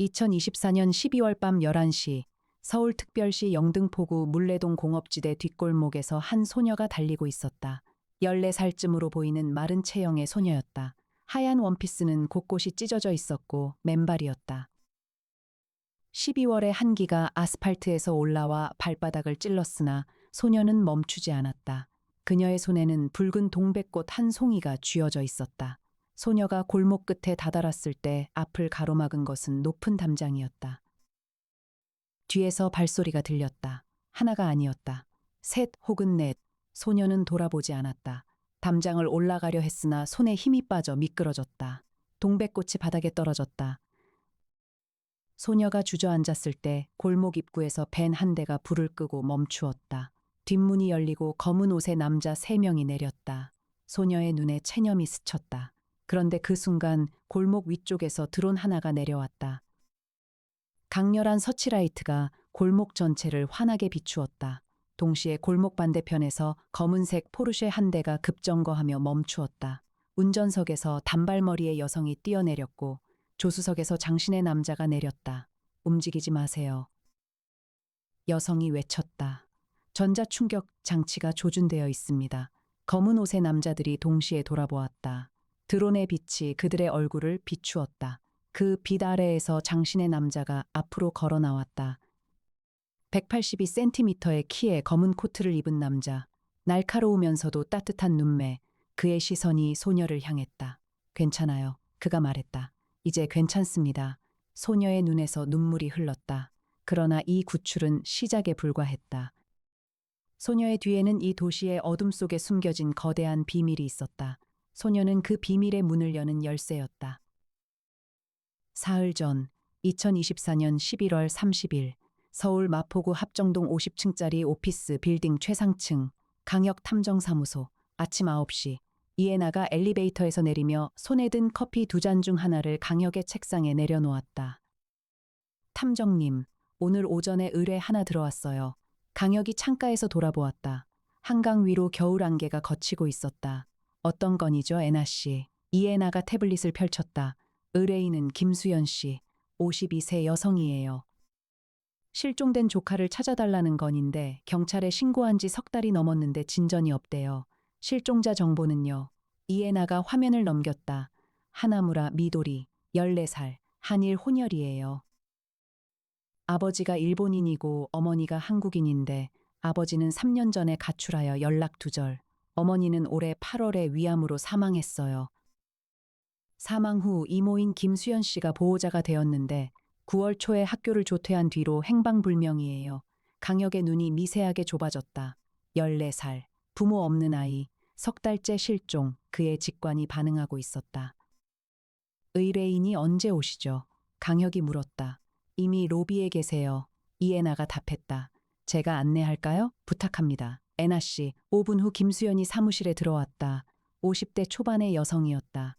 2024년 12월 밤 11시 서울특별시 영등포구 물레동 공업지대 뒷골목에서 한 소녀가 달리고 있었다. 14살쯤으로 보이는 마른 체형의 소녀였다. 하얀 원피스는 곳곳이 찢어져 있었고 맨발이었다. 12월의 한기가 아스팔트에서 올라와 발바닥을 찔렀으나 소녀는 멈추지 않았다. 그녀의 손에는 붉은 동백꽃 한 송이가 쥐어져 있었다. 소녀가 골목 끝에 다다랐을 때 앞을 가로막은 것은 높은 담장이었다. 뒤에서 발소리가 들렸다. 하나가 아니었다. 셋 혹은 넷. 소녀는 돌아보지 않았다. 담장을 올라가려 했으나 손에 힘이 빠져 미끄러졌다. 동백꽃이 바닥에 떨어졌다. 소녀가 주저앉았을 때 골목 입구에서 밴 한 대가 불을 끄고 멈추었다. 뒷문이 열리고 검은 옷의 남자 3명이 내렸다. 소녀의 눈에 체념이 스쳤다. 그런데 그 순간 골목 위쪽에서 드론 하나가 내려왔다. 강렬한 서치라이트가 골목 전체를 환하게 비추었다. 동시에 골목 반대편에서 검은색 포르쉐 한 대가 급정거하며 멈추었다. 운전석에서 단발머리의 여성이 뛰어내렸고 조수석에서 장신의 남자가 내렸다. 움직이지 마세요. 여성이 외쳤다. 전자충격 장치가 조준되어 있습니다. 검은 옷의 남자들이 동시에 돌아보았다. 드론의 빛이 그들의 얼굴을 비추었다. 그 빛 아래에서 장신의 남자가 앞으로 걸어 나왔다. 182cm의 키에 검은 코트를 입은 남자. 날카로우면서도 따뜻한 눈매. 그의 시선이 소녀를 향했다. 괜찮아요. 그가 말했다. 이제 괜찮습니다. 소녀의 눈에서 눈물이 흘렀다. 그러나 이 구출은 시작에 불과했다. 소녀의 뒤에는 이 도시의 어둠 속에 숨겨진 거대한 비밀이 있었다. 소녀는 그 비밀의 문을 여는 열쇠였다. 사흘 전 2024년 11월 30일 서울 마포구 합정동 50층짜리 오피스 빌딩 최상층 강역탐정사무소 아침 9시 이해나가 엘리베이터에서 내리며 손에 든 커피 2잔 중 하나를 강역의 책상에 내려놓았다. 탐정님, 오늘 오전에 의뢰 하나 들어왔어요. 강역이 창가에서 돌아보았다. 한강 위로 겨울 안개가 걷히고 있었다. 어떤 건이죠, 애나 씨? 이해나가 태블릿을 펼쳤다. 의뢰인은 김수연 씨, 52세 여성이에요. 실종된 조카를 찾아달라는 건인데 경찰에 신고한 지 석 달이 넘었는데 진전이 없대요. 실종자 정보는요. 이해나가 화면을 넘겼다. 하나무라 미도리, 14살, 한일 혼혈이에요. 아버지가 일본인이고 어머니가 한국인인데 아버지는 3년 전에 가출하여 연락 두절. 어머니는 올해 8월에 위암으로 사망했어요. 사망 후 이모인 김수연 씨가 보호자가 되었는데 9월 초에 학교를 조퇴한 뒤로 행방불명이에요. 강역의 눈이 미세하게 좁아졌다. 14살, 부모 없는 아이, 석 달째 실종, 그의 직관이 반응하고 있었다. 의뢰인이 언제 오시죠? 강역이 물었다. 이미 로비에 계세요. 이해나가 답했다. 제가 안내할까요? 부탁합니다. 애나 씨, 5분 후 김수연이 사무실에 들어왔다. 50대 초반의 여성이었다.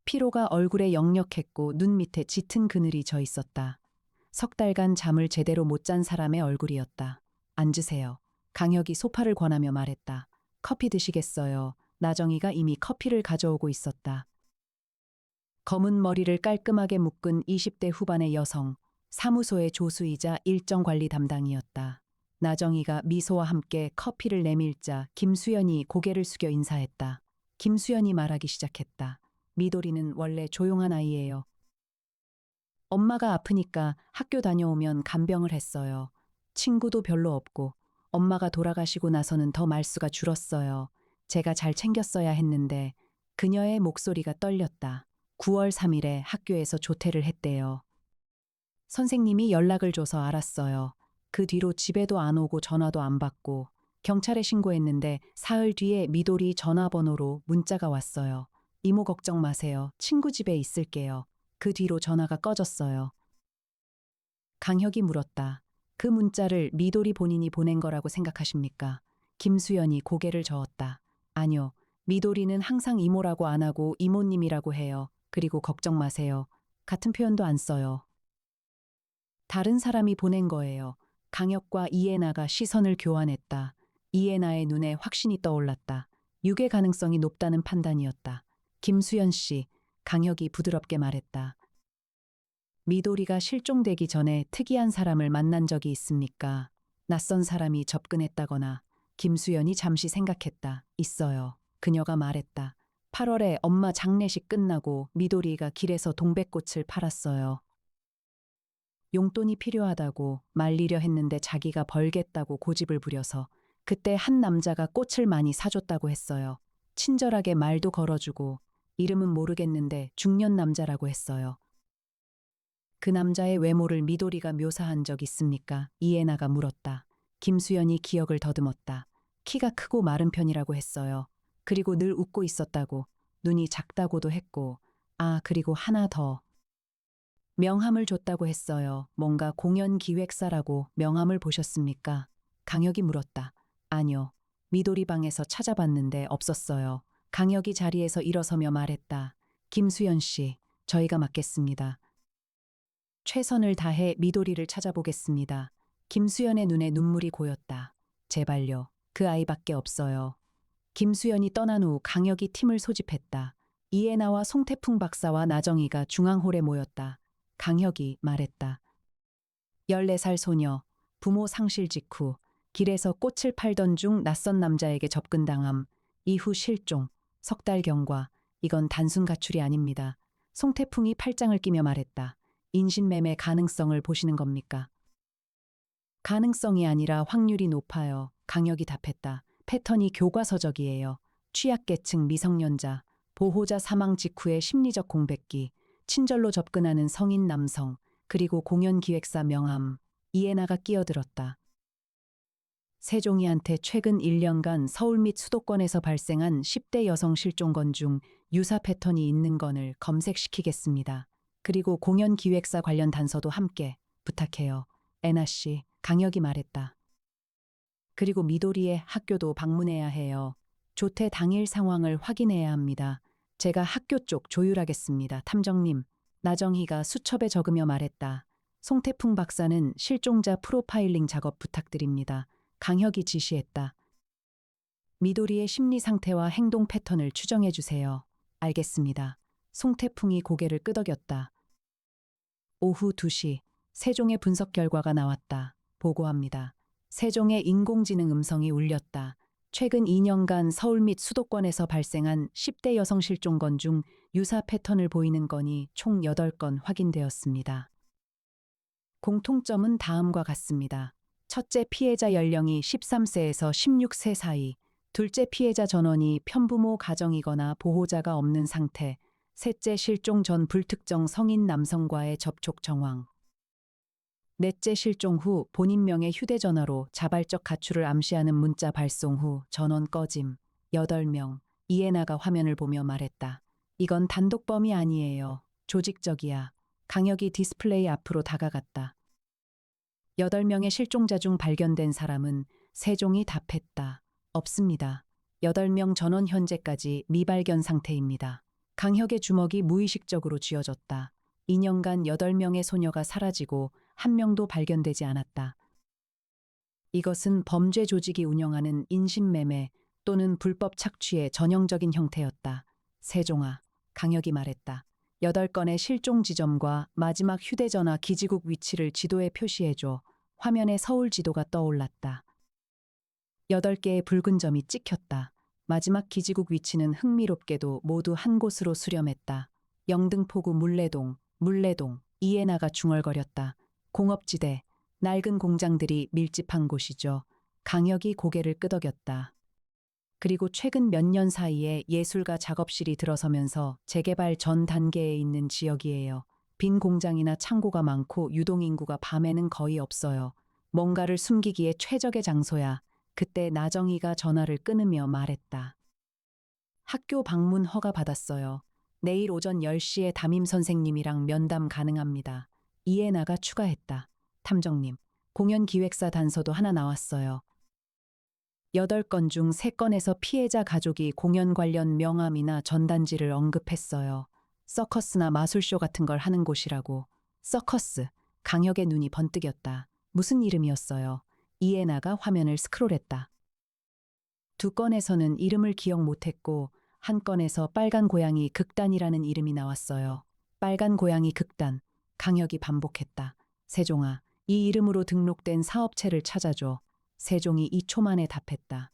피로가 얼굴에 역력했고 눈 밑에 짙은 그늘이 져 있었다. 석 달간 잠을 제대로 못 잔 사람의 얼굴이었다. 앉으세요. 강혁이 소파를 권하며 말했다. 커피 드시겠어요? 나정이가 이미 커피를 가져오고 있었다. 검은 머리를 깔끔하게 묶은 20대 후반의 여성, 사무소의 조수이자 일정 관리 담당이었다. 나정이가 미소와 함께 커피를 내밀자 김수연이 고개를 숙여 인사했다. 김수연이 말하기 시작했다. 미도리는 원래 조용한 아이예요. 엄마가 아프니까 학교 다녀오면 간병을 했어요. 친구도 별로 없고 엄마가 돌아가시고 나서는 더 말수가 줄었어요. 제가 잘 챙겼어야 했는데 그녀의 목소리가 떨렸다. 9월 3일에 학교에서 조퇴를 했대요. 선생님이 연락을 줘서 알았어요. 그 뒤로 집에도 안 오고 전화도 안 받고 경찰에 신고했는데 사흘 뒤에 미도리 전화번호로 문자가 왔어요. 이모 걱정 마세요. 친구 집에 있을게요. 그 뒤로 전화가 꺼졌어요. 강혁이 물었다. 그 문자를 미도리 본인이 보낸 거라고 생각하십니까? 김수연이 고개를 저었다. 아니요. 미도리는 항상 이모라고 안 하고 이모님이라고 해요. 그리고 걱정 마세요. 같은 표현도 안 써요. 다른 사람이 보낸 거예요. 강혁과 이해나가 시선을 교환했다. 이해나의 눈에 확신이 떠올랐다. 유괴 가능성이 높다는 판단이었다. 김수연 씨, 강혁이 부드럽게 말했다. 미도리가 실종되기 전에 특이한 사람을 만난 적이 있습니까? 낯선 사람이 접근했다거나 김수연이 잠시 생각했다. 있어요. 그녀가 말했다. 8월에 엄마 장례식 끝나고 미도리가 길에서 동백꽃을 팔았어요. 용돈이 필요하다고 말리려 했는데 자기가 벌겠다고 고집을 부려서 그때 한 남자가 꽃을 많이 사줬다고 했어요. 친절하게 말도 걸어주고 이름은 모르겠는데 중년 남자라고 했어요. 그 남자의 외모를 미도리가 묘사한 적 있습니까? 이해나가 물었다. 김수연이 기억을 더듬었다. 키가 크고 마른 편이라고 했어요. 그리고 늘 웃고 있었다고, 눈이 작다고도 했고, 아, 그리고 하나 더. 명함을 줬다고 했어요. 뭔가 공연 기획사라고 명함을 보셨습니까? 강혁이 물었다. 아니요. 미도리 방에서 찾아봤는데 없었어요. 강혁이 자리에서 일어서며 말했다. 김수연 씨, 저희가 맡겠습니다. 최선을 다해 미도리를 찾아보겠습니다. 김수연의 눈에 눈물이 고였다. 제발요. 그 아이밖에 없어요. 김수연이 떠난 후 강혁이 팀을 소집했다. 이해나와 송태풍 박사와 나정희가 중앙홀에 모였다. 강혁이 말했다. 14살 소녀, 부모 상실 직후 길에서 꽃을 팔던 중 낯선 남자에게 접근당함, 이후 실종, 석 달 경과, 이건 단순 가출이 아닙니다. 송태풍이 팔짱을 끼며 말했다. 인신매매 가능성을 보시는 겁니까? 가능성이 아니라 확률이 높아요. 강혁이 답했다. 패턴이 교과서적이에요. 취약계층 미성년자, 보호자 사망 직후의 심리적 공백기, 친절로 접근하는 성인 남성, 그리고 공연 기획사 명함, 이해나가 끼어들었다. 세종이한테 최근 1년간 서울 및 수도권에서 발생한 10대 여성 실종건 중 유사 패턴이 있는 건을 검색시키겠습니다. 그리고 공연 기획사 관련 단서도 함께 부탁해요. 애나 씨, 강혁이 말했다. 그리고 미도리의 학교도 방문해야 해요. 조퇴 당일 상황을 확인해야 합니다. 제가 학교 쪽 조율하겠습니다. 탐정님, 나정희가 수첩에 적으며 말했다. 송태풍 박사는 실종자 프로파일링 작업 부탁드립니다. 강혁이 지시했다. 미도리의 심리 상태와 행동 패턴을 추정해 주세요. 알겠습니다. 송태풍이 고개를 끄덕였다. 오후 2시, 세종의 분석 결과가 나왔다. 보고합니다. 세종의 인공지능 음성이 울렸다. 최근 2년간 서울 및 수도권에서 발생한 10대 여성 실종건 중 유사 패턴을 보이는 건이 총 8건 확인되었습니다. 공통점은 다음과 같습니다. 첫째 피해자 연령이 13세에서 16세 사이, 둘째 피해자 전원이 편부모 가정이거나 보호자가 없는 상태, 셋째 실종 전 불특정 성인 남성과의 접촉 정황. 넷째 실종 후 본인 명의 휴대전화로 자발적 가출을 암시하는 문자 발송 후 전원 꺼짐. 8명. 이해나가 화면을 보며 말했다. 이건 단독범이 아니에요. 조직적이야. 강혁이 디스플레이 앞으로 다가갔다. 8명의 실종자 중 발견된 사람은 세종이 답했다. 없습니다. 8명 전원 현재까지 미발견 상태입니다. 강혁의 주먹이 무의식적으로 쥐어졌다. 2년간 8명의 소녀가 사라지고 1명도 발견되지 않았다. 이것은 범죄 조직이 운영하는 인신매매 또는 불법 착취의 전형적인 형태였다. 세종아, 강혁이 말했다. 8건의 실종 지점과 마지막 휴대전화 기지국 위치를 지도에 표시해줘. 화면에 서울 지도가 떠올랐다. 8개의 붉은 점이 찍혔다. 마지막 기지국 위치는 흥미롭게도 모두 한 곳으로 수렴했다. 영등포구 물레동, 이해나가 중얼거렸다. 공업지대, 낡은 공장들이 밀집한 곳이죠. 강혁이 고개를 끄덕였다. 그리고 최근 몇 년 사이에 예술가 작업실이 들어서면서 재개발 전 단계에 있는 지역이에요. 빈 공장이나 창고가 많고 유동인구가 밤에는 거의 없어요. 뭔가를 숨기기에 최적의 장소야. 그때 나정희가 전화를 끊으며 말했다. 학교 방문 허가 받았어요. 내일 오전 10시에 담임 선생님이랑 면담 가능합니다. 이해나가 추가했다. 탐정님, 공연 기획사 단서도 하나 나왔어요. 8건 중 3건에서 피해자 가족이 공연 관련 명함이나 전단지를 언급했어요. 서커스나 마술쇼 같은 걸 하는 곳이라고. 서커스, 강혁의 눈이 번뜩였다. 무슨 이름이었어요? 이해나가 화면을 스크롤했다. 2건에서는 이름을 기억 못했고 한 건에서 빨간 고양이 극단이라는 이름이 나왔어요. 빨간 고양이 극단. 강혁이 반복했다. 세종아, 이 이름으로 등록된 사업체를 찾아줘. 세종이 2초 만에 답했다.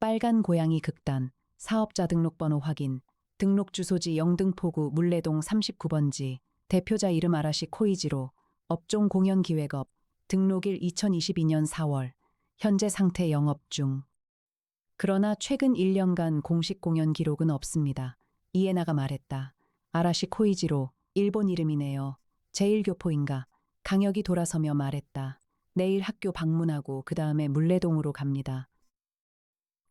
빨간 고양이 극단, 사업자 등록번호 확인, 등록 주소지 영등포구 물레동 39번지, 대표자 이름 아라시 코이지로, 업종 공연기획업, 등록일 2022년 4월, 현재 상태 영업 중. 그러나 최근 1년간 공식 공연 기록은 없습니다. 이에나가 말했다. 아라시 코이지로, 일본 이름이네요. 제1교포인가. 강혁이 돌아서며 말했다. 내일 학교 방문하고 그 다음에 물레동으로 갑니다.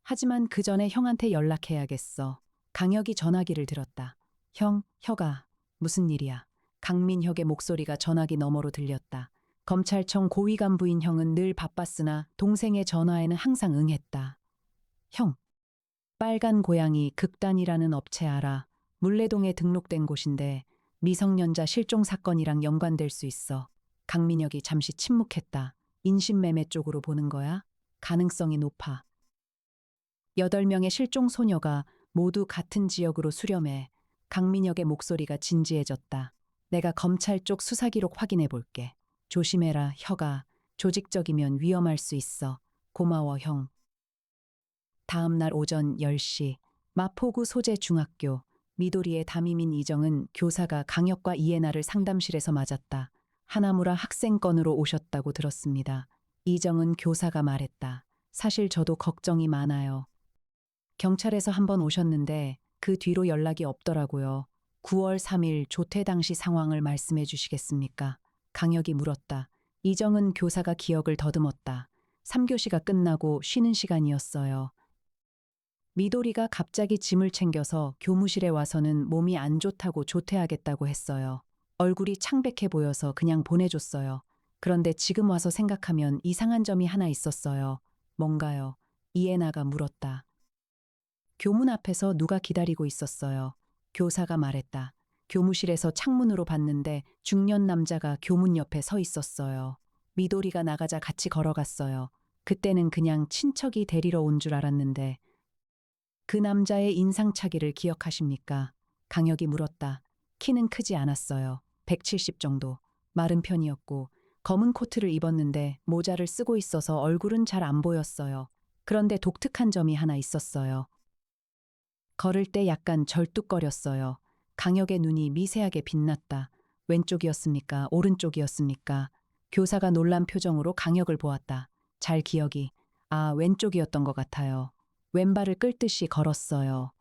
하지만 그 전에 형한테 연락해야겠어. 강혁이 전화기를 들었다. 형, 혁아, 무슨 일이야? 강민혁의 목소리가 전화기 너머로 들렸다. 검찰청 고위 간부인 형은 늘 바빴으나 동생의 전화에는 항상 응했다. 형, 빨간 고양이 극단이라는 업체 알아. 물레동에 등록된 곳인데 미성년자 실종 사건이랑 연관될 수 있어. 강민혁이 잠시 침묵했다. 인신매매 쪽으로 보는 거야? 가능성이 높아. 8명의 실종 소녀가 모두 같은 지역으로 수렴해. 강민혁의 목소리가 진지해졌다. 내가 검찰 쪽 수사 기록 확인해 볼게. 조심해라, 혁아. 조직적이면 위험할 수 있어. 고마워, 형. 다음 날 오전 10시, 마포구 소재 중학교, 미도리의 담임인 이정은 교사가 강혁과 이해나를 상담실에서 맞았다. 하나무라 학생 건으로 오셨다고 들었습니다. 이정은 교사가 말했다. 사실 저도 걱정이 많아요. 경찰에서 한번 오셨는데 그 뒤로 연락이 없더라고요. 9월 3일 조퇴 당시 상황을 말씀해 주시겠습니까? 강혁이 물었다. 이정은 교사가 기억을 더듬었다. 3교시가 끝나고 쉬는 시간이었어요. 미도리가 갑자기 짐을 챙겨서 교무실에 와서는 몸이 안 좋다고 조퇴하겠다고 했어요. 얼굴이 창백해 보여서 그냥 보내줬어요. 그런데 지금 와서 생각하면 이상한 점이 하나 있었어요. 뭔가요? 이해나가 물었다. 교문 앞에서 누가 기다리고 있었어요. 교사가 말했다. 교무실에서 창문으로 봤는데 중년 남자가 교문 옆에 서 있었어요. 미도리가 나가자 같이 걸어갔어요. 그때는 그냥 친척이 데리러 온 줄 알았는데 그 남자의 인상차기를 기억하십니까? 강혁이 물었다. 키는 크지 않았어요. 170 정도. 마른 편이었고 검은 코트를 입었는데 모자를 쓰고 있어서 얼굴은 잘 안 보였어요. 그런데 독특한 점이 하나 있었어요. 걸을 때 약간 절뚝거렸어요. 강혁의 눈이 미세하게 빛났다. 왼쪽이었습니까? 오른쪽이었습니까? 교사가 놀란 표정으로 강혁을 보았다. 잘 기억이. 왼쪽이었던 것 같아요. 왼발을 끌듯이 걸었어요.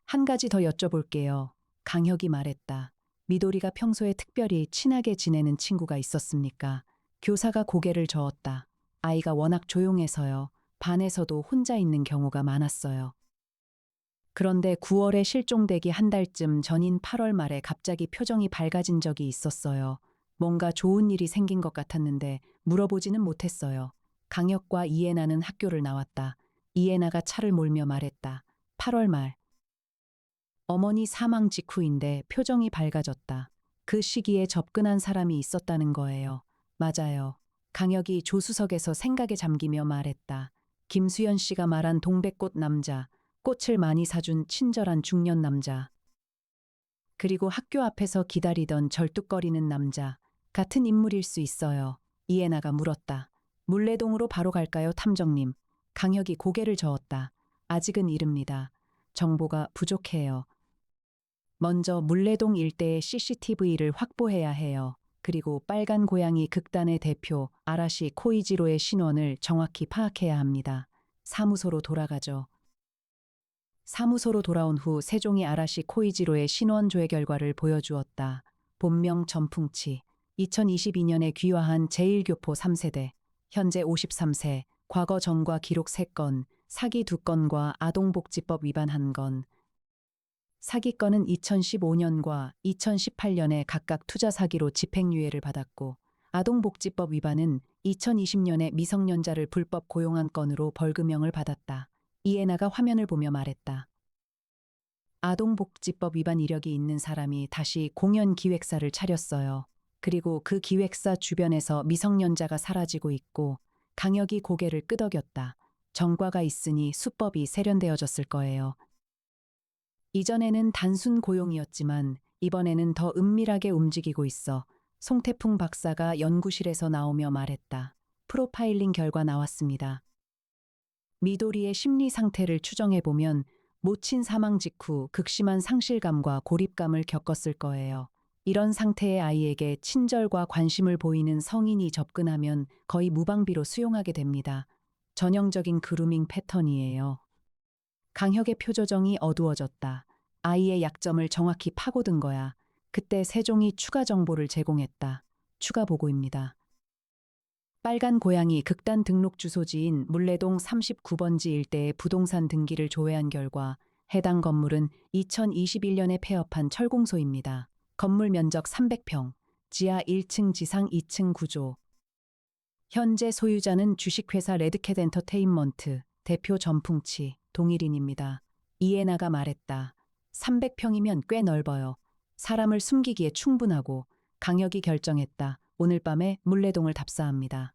한 가지 더 여쭤볼게요. 강혁이 말했다. 미도리가 평소에 특별히 친하게 지내는 친구가 있었습니까? 교사가 고개를 저었다. 아이가 워낙 조용해서요. 반에서도 혼자 있는 경우가 많았어요. 그런데 9월에 실종되기 한 달쯤 전인 8월 말에 갑자기 표정이 밝아진 적이 있었어요. 뭔가 좋은 일이 생긴 것 같았는데 물어보지는 못했어요. 강혁과 이해나는 학교를 나왔다. 이해나가 차를 몰며 말했다. 8월 말. 어머니 사망 직후인데 표정이 밝아졌다. 그 시기에 접근한 사람이 있었다는 거예요. 맞아요. 강혁이 조수석에서 생각에 잠기며 말했다. 김수연 씨가 말한 동백꽃 남자. 꽃을 많이 사준 친절한 중년 남자. 그리고 학교 앞에서 기다리던 절뚝거리는 남자. 같은 인물일 수 있어요. 이해나가 물었다. 물레동으로 바로 갈까요, 탐정님? 강혁이 고개를 저었다. 아직은 이릅니다. 정보가 부족해요. 먼저 물레동 일대의 CCTV를 확보해야 해요. 그리고 빨간 고양이 극단의 대표 아라시 코이지로의 신원을 정확히 파악해야 합니다. 사무소로 돌아가죠. 사무소로 돌아온 후 세종이 아라시 코이지로의 신원 조회 결과를 보여주었다. 본명 전풍치, 2022년에 귀화한 제1교포 3세대, 현재 53세, 과거 전과 기록 3건, 사기 2건과 아동복지법 위반 1건. 사기건은 2015년과 2018년에 각각 투자 사기로 집행유예를 받았고, 아동복지법 위반은 2020년에 미성년자를 불법 고용한 건으로 벌금형을 받았다. 이해나가 화면을 보며 말했다. 아동복지법 위반 이력이 있는 사람이 다시 공연 기획사를 차렸어요. 그리고 그 기획사 주변에서 미성년자가 사라지고 있고 강혁이 고개를 끄덕였다. 전과가 있으니 수법이 세련되어졌을 거예요. 이전에는 단순 고용이었지만 이번에는 더 은밀하게 움직이고 있어. 송태풍 박사가 연구실에서 나오며 말했다. 프로파일링 결과 나왔습니다. 미도리의 심리 상태를 추정해보면 모친 사망 직후 극심한 상실감과 고립감을 겪었을 거예요. 이런 상태의 아이에게 친절과 관심을 보이는 성인이 접근하면 거의 무방비로 수용하게 됩니다. 전형적인 그루밍 패턴이에요. 강혁의 표조정이 어두워졌다. 아이의 약점을 정확히 파고든 거야. 그때 세종이 추가 정보를 제공했다. 추가 보고입니다. 빨간 고양이 극단 등록 주소지인 물레동 39번지 일대의 부동산 등기를 조회한 결과 해당 건물은 2021년에 폐업한 철공소입니다. 건물 면적 300평, 지하 1층 지상 2층 구조. 현재 소유자는 주식회사 레드캣 엔터테인먼트, 대표 전풍치, 동일인입니다. 이해나가 말했다. 300평이면 꽤 넓어요. 사람을 숨기기에 충분하고 강혁이 결정했다. 오늘 밤에 물레동을 답사합니다.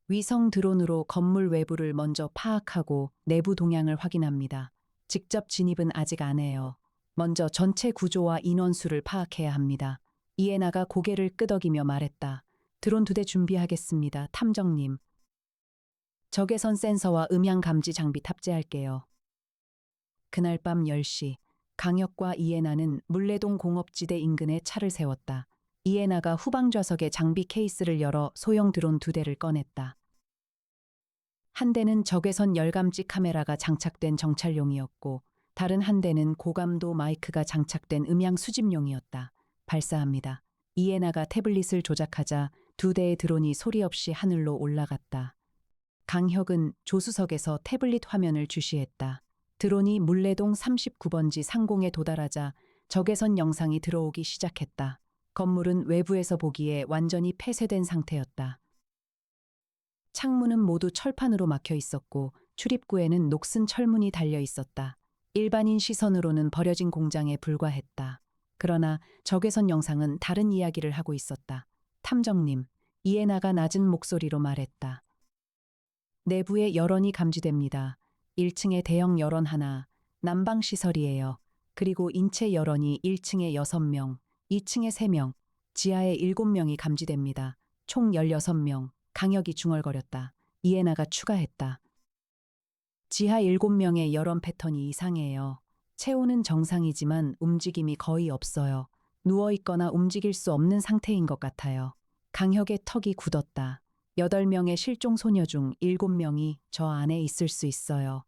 위성 드론으로 건물 외부를 먼저 파악하고 내부 동향을 확인합니다. 직접 진입은 아직 안 해요. 먼저 전체 구조와 인원수를 파악해야 합니다. 이해나가 고개를 끄덕이며 말했다. 드론 2대 준비하겠습니다. 탐정님. 적외선 센서와 음향 감지 장비 탑재할게요. 그날 밤 10시, 강혁과 이해나는 물레동 공업지대 인근에 차를 세웠다. 이해나가 후방 좌석의 장비 케이스를 열어 소형 드론 2대를 꺼냈다. 한 대는 적외선 열감지 카메라가 장착된 정찰용이었고 다른 한 대는 고감도 마이크가 장착된 음향 수집용이었다. 발사합니다. 이해나가 태블릿을 조작하자 2대의 드론이 소리 없이 하늘로 올라갔다. 강혁은 조수석에서 태블릿 화면을 주시했다. 드론이 물레동 39번지 상공에 도달하자 적외선 영상이 들어오기 시작했다. 건물은 외부에서 보기에 완전히 폐쇄된 상태였다. 창문은 모두 철판으로 막혀 있었고 출입구에는 녹슨 철문이 달려 있었다. 일반인 시선으로는 버려진 공장에 불과했다. 그러나 적외선 영상은 다른 이야기를 하고 있었다. 탐정님, 이해나가 낮은 목소리로 말했다. 내부에 열원이 감지됩니다. 1층에 대형 열원 하나, 난방 시설이에요. 그리고 인체 열원이 1층에 6명, 2층에 3명, 지하에 7명이 감지됩니다. 총 16명, 강혁이 중얼거렸다. 이해나가 추가했다. 지하 7명의 열원 패턴이 이상해요. 체온은 정상이지만 움직임이 거의 없어요. 누워있거나 움직일 수 없는 상태인 것 같아요. 강혁의 턱이 굳었다. 8명의 실종 소녀 중 7명이 저 안에 있을 수 있어요.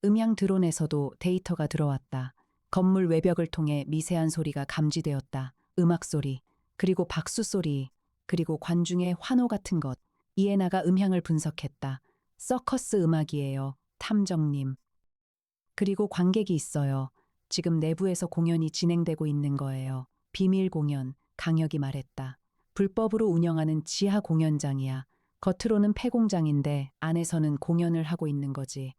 음향 드론에서도 데이터가 들어왔다. 건물 외벽을 통해 미세한 소리가 감지되었다. 음악 소리, 그리고 박수 소리, 그리고 관중의 환호 같은 것. 이해나가 음향을 분석했다. 서커스 음악이에요. 탐정님. 그리고 관객이 있어요. 지금 내부에서 공연이 진행되고 있는 거예요. 비밀 공연, 강혁이 말했다. 불법으로 운영하는 지하 공연장이야. 겉으로는 폐공장인데 안에서는 공연을 하고 있는 거지.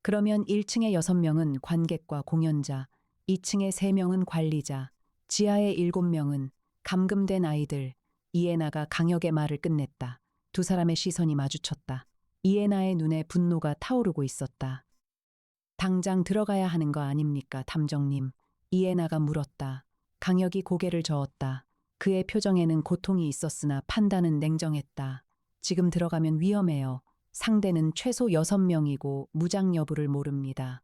그러면 1층에 6명은 관객과 공연자, 2층에 3명은 관리자, 지하에 7명은 감금된 아이들. 이해나가 강혁의 말을 끝냈다. 두 사람의 시선이 마주쳤다. 이해나의 눈에 분노가 타오르고 있었다. 당장 들어가야 하는 거 아닙니까, 탐정님? 이해나가 물었다. 강혁이 고개를 저었다. 그의 표정에는 고통이 있었으나 판단은 냉정했다. 지금 들어가면 위험해요. 상대는 최소 6명이고 무장 여부를 모릅니다.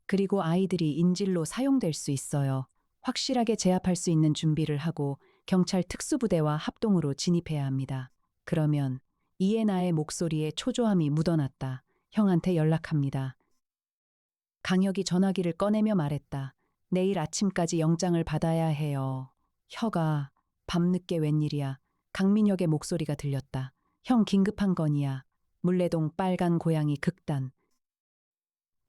그리고 아이들이 인질로 사용될 수 있어요. 확실하게 제압할 수 있는 준비를 하고 경찰 특수부대와 합동으로 진입해야 합니다. 그러면 이해나의 목소리에 초조함이 묻어났다. 형한테 연락합니다. 강혁이 전화기를 꺼내며 말했다. 내일 아침까지 영장을 받아야 해요. 혀가 밤늦게 웬일이야. 강민혁의 목소리가 들렸다. 형 긴급한 건이야. 물레동 빨간 고양이 극단.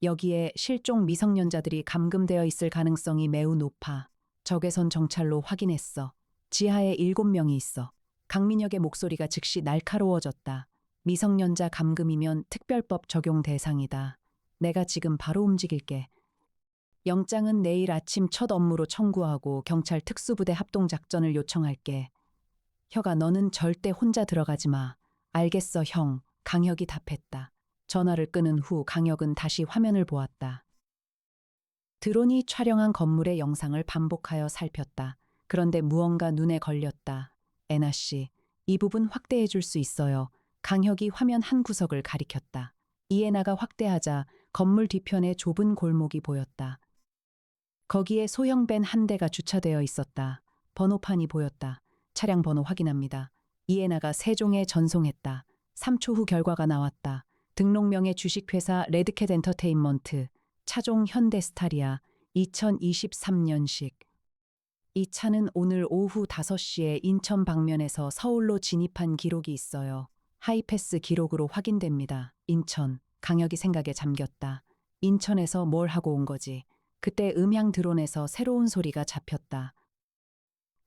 여기에 실종 미성년자들이 감금되어 있을 가능성이 매우 높아. 적외선 정찰로 확인했어. 지하에 7명이 있어. 강민혁의 목소리가 즉시 날카로워졌다. 미성년자 감금이면 특별법 적용 대상이다. 내가 지금 바로 움직일게. 영장은 내일 아침 첫 업무로 청구하고 경찰 특수부대 합동작전을 요청할게. 혁아, 너는 절대 혼자 들어가지 마. 알겠어, 형. 강혁이 답했다. 전화를 끊은 후 강혁은 다시 화면을 보았다. 드론이 촬영한 건물의 영상을 반복하여 살폈다. 그런데 무언가 눈에 걸렸다. 애나 씨, 이 부분 확대해 줄 수 있어요. 강혁이 화면 한 구석을 가리켰다. 이에나가 확대하자 건물 뒤편에 좁은 골목이 보였다. 거기에 소형 밴 한 대가 주차되어 있었다. 번호판이 보였다. 차량 번호 확인합니다. 이에나가 세종에 전송했다. 3초 후 결과가 나왔다. 등록명의 주식회사 레드캣 엔터테인먼트, 차종 현대스타리아, 2023년식. 이 차는 오늘 오후 5시에 인천 방면에서 서울로 진입한 기록이 있어요. 하이패스 기록으로 확인됩니다. 인천, 강혁이 생각에 잠겼다. 인천에서 뭘 하고 온 거지? 그때 음향 드론에서 새로운 소리가 잡혔다.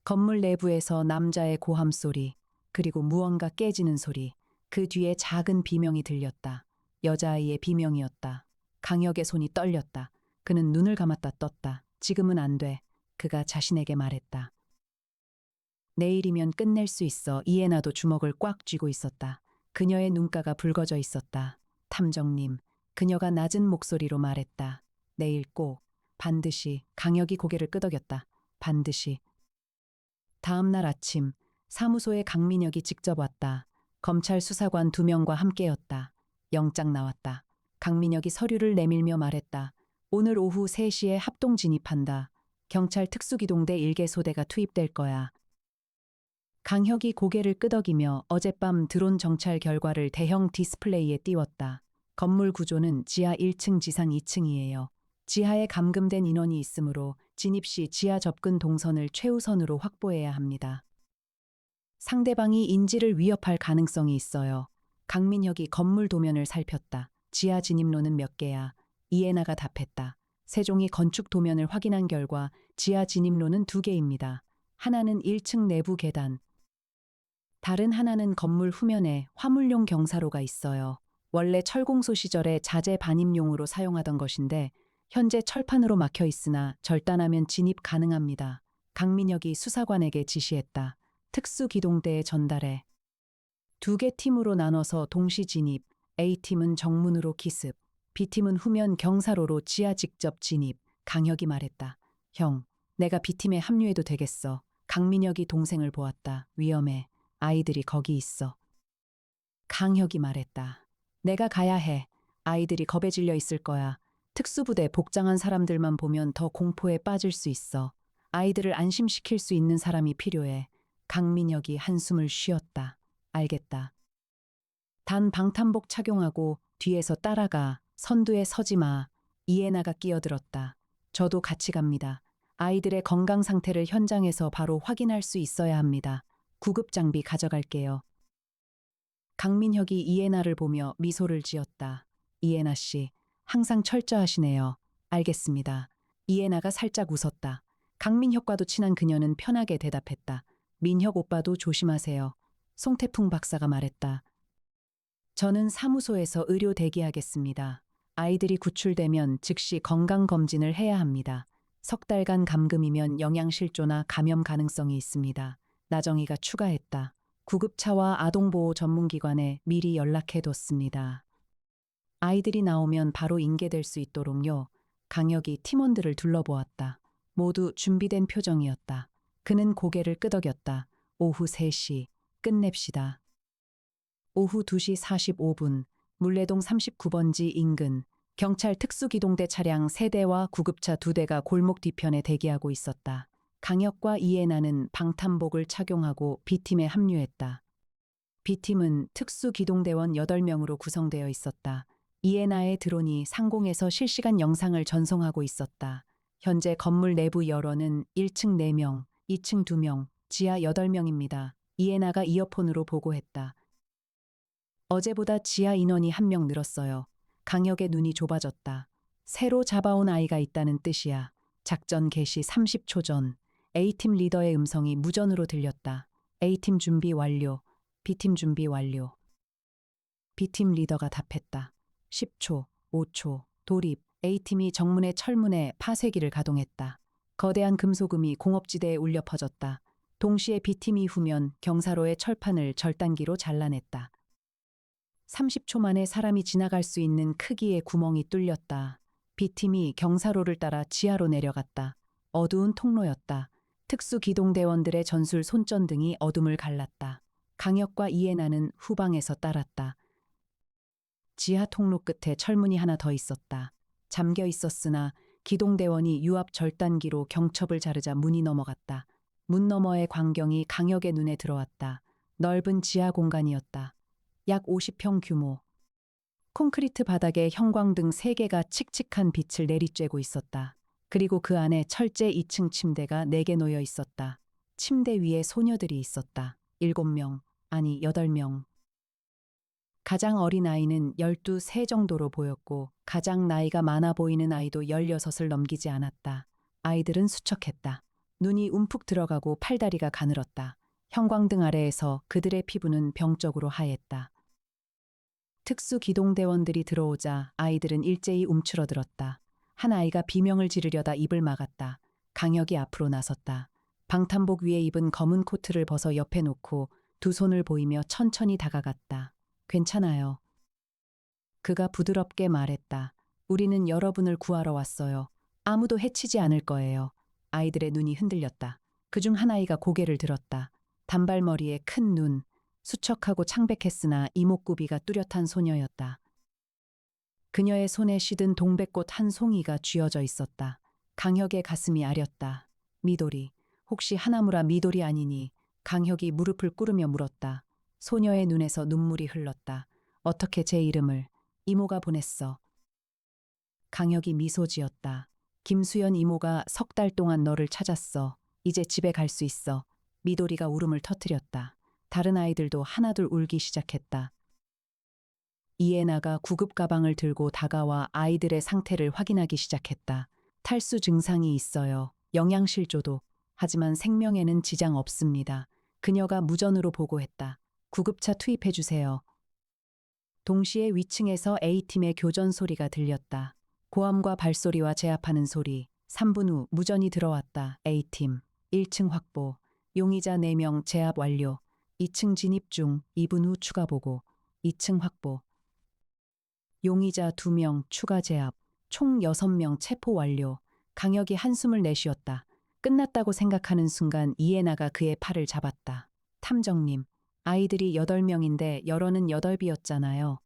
건물 내부에서 남자의 고함 소리, 그리고 무언가 깨지는 소리, 그 뒤에 작은 비명이 들렸다. 여자아이의 비명이었다. 강혁의 손이 떨렸다. 그는 눈을 감았다 떴다. 지금은 안 돼. 그가 자신에게 말했다. 내일이면 끝낼 수 있어. 이에나도 주먹을 꽉 쥐고 있었다. 그녀의 눈가가 붉어져 있었다. 탐정님, 그녀가 낮은 목소리로 말했다. 내일 꼭, 반드시. 강혁이 고개를 끄덕였다. 반드시. 다음 날 아침, 사무소에 강민혁이 직접 왔다. 검찰 수사관 2명과 함께였다. 영장 나왔다. 강민혁이 서류를 내밀며 말했다. 오늘 오후 3시에 합동 진입한다. 경찰 특수기동대 1개 소대가 투입될 거야. 강혁이 고개를 끄덕이며 어젯밤 드론 정찰 결과를 대형 디스플레이에 띄웠다. 건물 구조는 지하 1층, 지상 2층이에요. 지하에 감금된 인원이 있으므로 진입 시 지하 접근 동선을 최우선으로 확보해야 합니다. 상대방이 인지를 위협할 가능성이 있어요. 강민혁이 건물 도면을 살폈다. 지하 진입로는 몇 개야? 이에나가 답했다. 세종이 건축 도면을 확인한 결과 지하 진입로는 2개입니다. 하나는 1층 내부 계단, 다른 하나는 건물 후면에 화물용 경사로가 있어요. 원래 철공소 시절에 자재 반입용으로 사용하던 것인데 현재 철판으로 막혀 있으나 절단하면 진입 가능합니다. 강민혁이 수사관에게 지시했다. 특수기동대에 전달해. 2개 팀으로 나눠서 동시 진입, A팀은 정문으로 기습, B팀은 후면 경사로로 지하 직접 진입. 강혁이 말했다. 형, 내가 B팀에 합류해도 되겠어. 강민혁이 동생을 보았다. 위험해. 아이들이 거기 있어. 강혁이 말했다. 내가 가야 해. 아이들이 겁에 질려 있을 거야. 특수부대 복장한 사람들만 보면 더 공포에 빠질 수 있어. 아이들을 안심시킬 수 있는 사람이 필요해. 강민혁이 한숨을 쉬었다. 알겠다. 단 방탄복 착용하고 뒤에서 따라가. 선두에 서지 마. 이에나가 끼어들었다. 저도 같이 갑니다. 아이들의 건강 상태를 현장에서 바로 확인할 수 있어야 합니다. 구급 장비 가져갈게요. 강민혁이 이에나를 보며 미소를 지었다. 이에나 씨, 항상 철저하시네요. 알겠습니다. 이에나가 살짝 웃었다. 강민혁과도 친한 그녀는 편하게 대답했다. 민혁 오빠도 조심하세요. 송태풍 박사가 말했다. 저는 사무소에서 의료 대기하겠습니다. 아이들이 구출되면 즉시 건강검진을 해야 합니다. 3달간 감금이면 영양실조나 감염 가능성이 있습니다. 나정희가 추가했다. 구급차와 아동보호 전문기관에 미리 연락해뒀습니다. 아이들이 나오면 바로 인계될 수 있도록요. 강혁이 팀원들을 둘러보았다. 모두 준비된 표정이었다. 그는 고개를 끄덕였다. 오후 3시, 끝냅시다. 오후 2시 45분, 물레동 39번지 인근, 경찰 특수기동대 차량 3대와 구급차 2대가 골목 뒤편에 대기하고 있었다. 강혁과 이에나는 방탄복을 착용하고 B팀에 합류했다. B팀은 특수기동대원 8명으로 구성되어 있었다. 이에나의 드론이 상공에서 실시간 영상을 전송하고 있었다. 현재 건물 내부 여론은 1층 4명, 2층 2명, 지하 8명입니다. 이에나가 이어폰으로 보고했다. 어제보다 지하 인원이 1명 늘었어요. 강혁의 눈이 좁아졌다. 새로 잡아온 아이가 있다는 뜻이야. 작전 개시 30초 전, A팀 리더의 음성이 무전으로 들렸다. A팀 준비 완료, B팀 준비 완료. B팀 리더가 답했다. 10초, 5초, 돌입. A팀이 정문의 철문에 파쇄기를 가동했다. 거대한 금속음이 공업지대에 울려 퍼졌다. 동시에 B팀이 후면 경사로의 철판을 절단기로 잘라냈다. 30초 만에 사람이 지나갈 수 있는 크기의 구멍이 뚫렸다. B팀이 경사로를 따라 지하로 내려갔다. 어두운 통로였다. 특수기동대원들의 전술 손전등이 어둠을 갈랐다. 강혁과 이해나는 후방에서 따랐다. 지하 통로 끝에 철문이 하나 더 있었다. 잠겨 있었으나 기동대원이 유압 절단기로 경첩을 자르자 문이 넘어갔다. 문 너머의 광경이 강혁의 눈에 들어왔다. 넓은 지하 공간이었다. 약 50평 규모. 콘크리트 바닥에 형광등 3개가 칙칙한 빛을 내리쬐고 있었다. 그리고 그 안에 철제 2층 침대가 4개 놓여 있었다. 침대 위에 소녀들이 있었다. 7명, 아니 8명. 가장 어린 아이는 12세 정도로 보였고 가장 나이가 많아 보이는 아이도 16을 넘기지 않았다. 아이들은 수척했다. 눈이 움푹 들어가고 팔다리가 가늘었다. 형광등 아래에서 그들의 피부는 병적으로 하였다. 특수기동대원들이 들어오자 아이들은 일제히 움츠러들었다. 한 아이가 비명을 지르려다 입을 막았다. 강혁이 앞으로 나섰다. 방탄복 위에 입은 검은 코트를 벗어 옆에 놓고 두 손을 보이며 천천히 다가갔다. 괜찮아요. 그가 부드럽게 말했다. 우리는 여러분을 구하러 왔어요. 아무도 해치지 않을 거예요. 아이들의 눈이 흔들렸다. 그중 한 아이가 고개를 들었다. 단발머리에 큰 눈, 수척하고 창백했으나 이목구비가 뚜렷한 소녀였다. 그녀의 손에 시든 동백꽃 한 송이가 쥐어져 있었다. 강혁의 가슴이 아렸다. 미도리, 혹시 하나무라 미도리 아니니? 강혁이 무릎을 꿇으며 물었다. 소녀의 눈에서 눈물이 흘렀다. 어떻게 제 이름을? 이모가 보냈어. 강혁이 미소 지었다. 김수연 이모가 3달 동안 너를 찾았어. 이제 집에 갈 수 있어. 미도리가 울음을 터뜨렸다. 다른 아이들도 하나둘 울기 시작했다. 이해나가 구급 가방을 들고 다가와 아이들의 상태를 확인하기 시작했다. 탈수 증상이 있어요. 영양실조도. 하지만 생명에는 지장 없습니다. 그녀가 무전으로 보고했다. 구급차 투입해주세요. 동시에 위층에서 A팀의 교전 소리가 들렸다. 고함과 발소리와 제압하는 소리. 3분 후 무전이 들어왔다. A팀 1층 확보. 용의자 4명 제압 완료. 2층 진입 중. 2분 후 추가 보고. 2층 확보. 용의자 2명 추가 제압. 총 6명 체포 완료. 강혁이 한숨을 내쉬었다. 끝났다고 생각하는 순간 이해나가 그의 팔을 잡았다. 탐정님, 아이들이 8명인데 열어는 8비였잖아요.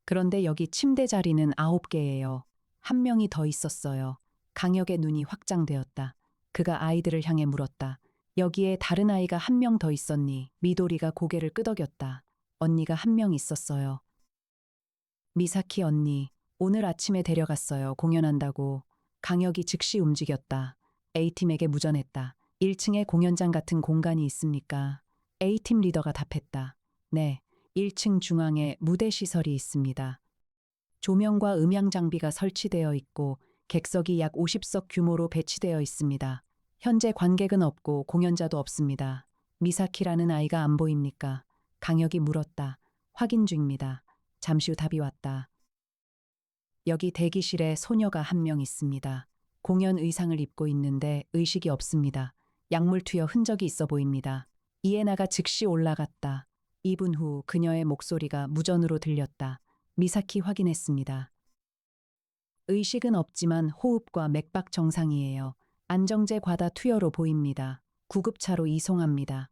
그런데 여기 침대 자리는 9개예요. 1명이 더 있었어요. 강혁의 눈이 확장되었다. 그가 아이들을 향해 물었다. 여기에 다른 아이가 1명 더 있었니? 미도리가 고개를 끄덕였다. 언니가 1명 있었어요. 미사키 언니, 오늘 아침에 데려갔어요. 공연한다고. 강혁이 즉시 움직였다. A팀에게 무전했다. 1층에 공연장 같은 공간이 있습니까? A팀 리더가 답했다. 네, 1층 중앙에 무대 시설이 있습니다. 조명과 음향 장비가 설치되어 있고 객석이 약 50석 규모로 배치되어 있습니다. 현재 관객은 없고 공연자도 없습니다. 미사키라는 아이가 안 보입니까? 강혁이 물었다. 확인 중입니다. 잠시 후 답이 왔다. 여기 대기실에 소녀가 1명 있습니다. 공연 의상을 입고 있는데 의식이 없습니다. 약물 투여 흔적이 있어 보입니다. 이해나가 즉시 올라갔다. 2분 후 그녀의 목소리가 무전으로 들렸다. 미사키 확인했습니다. 의식은 없지만 호흡과 맥박 정상이에요. 안정제 과다 투여로 보입니다. 구급차로 이송합니다.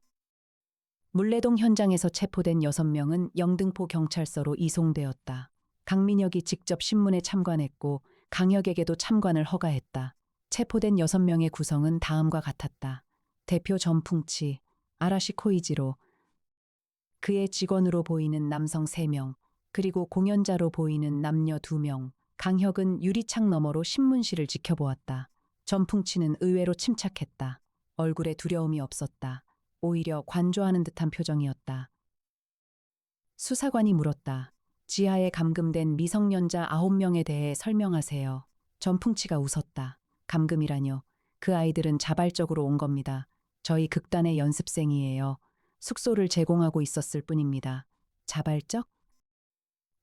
물레동 현장에서 체포된 6명은 영등포 경찰서로 이송되었다. 강민혁이 직접 신문에 참관했고 강혁에게도 참관을 허가했다. 체포된 6명의 구성은 다음과 같았다. 대표 전풍치, 아라시 코이지로, 그의 직원으로 보이는 남성 3명, 그리고 공연자로 보이는 남녀 2명. 강혁은 유리창 너머로 신문실을 지켜보았다. 전풍치는 의외로 침착했다. 얼굴에 두려움이 없었다. 오히려 관조하는 듯한 표정이었다. 수사관이 물었다. 지하에 감금된 미성년자 9명에 대해 설명하세요. 전풍치가 웃었다. 감금이라뇨. 그 아이들은 자발적으로 온 겁니다. 저희 극단의 연습생이에요. 숙소를 제공하고 있었을 뿐입니다. 자발적?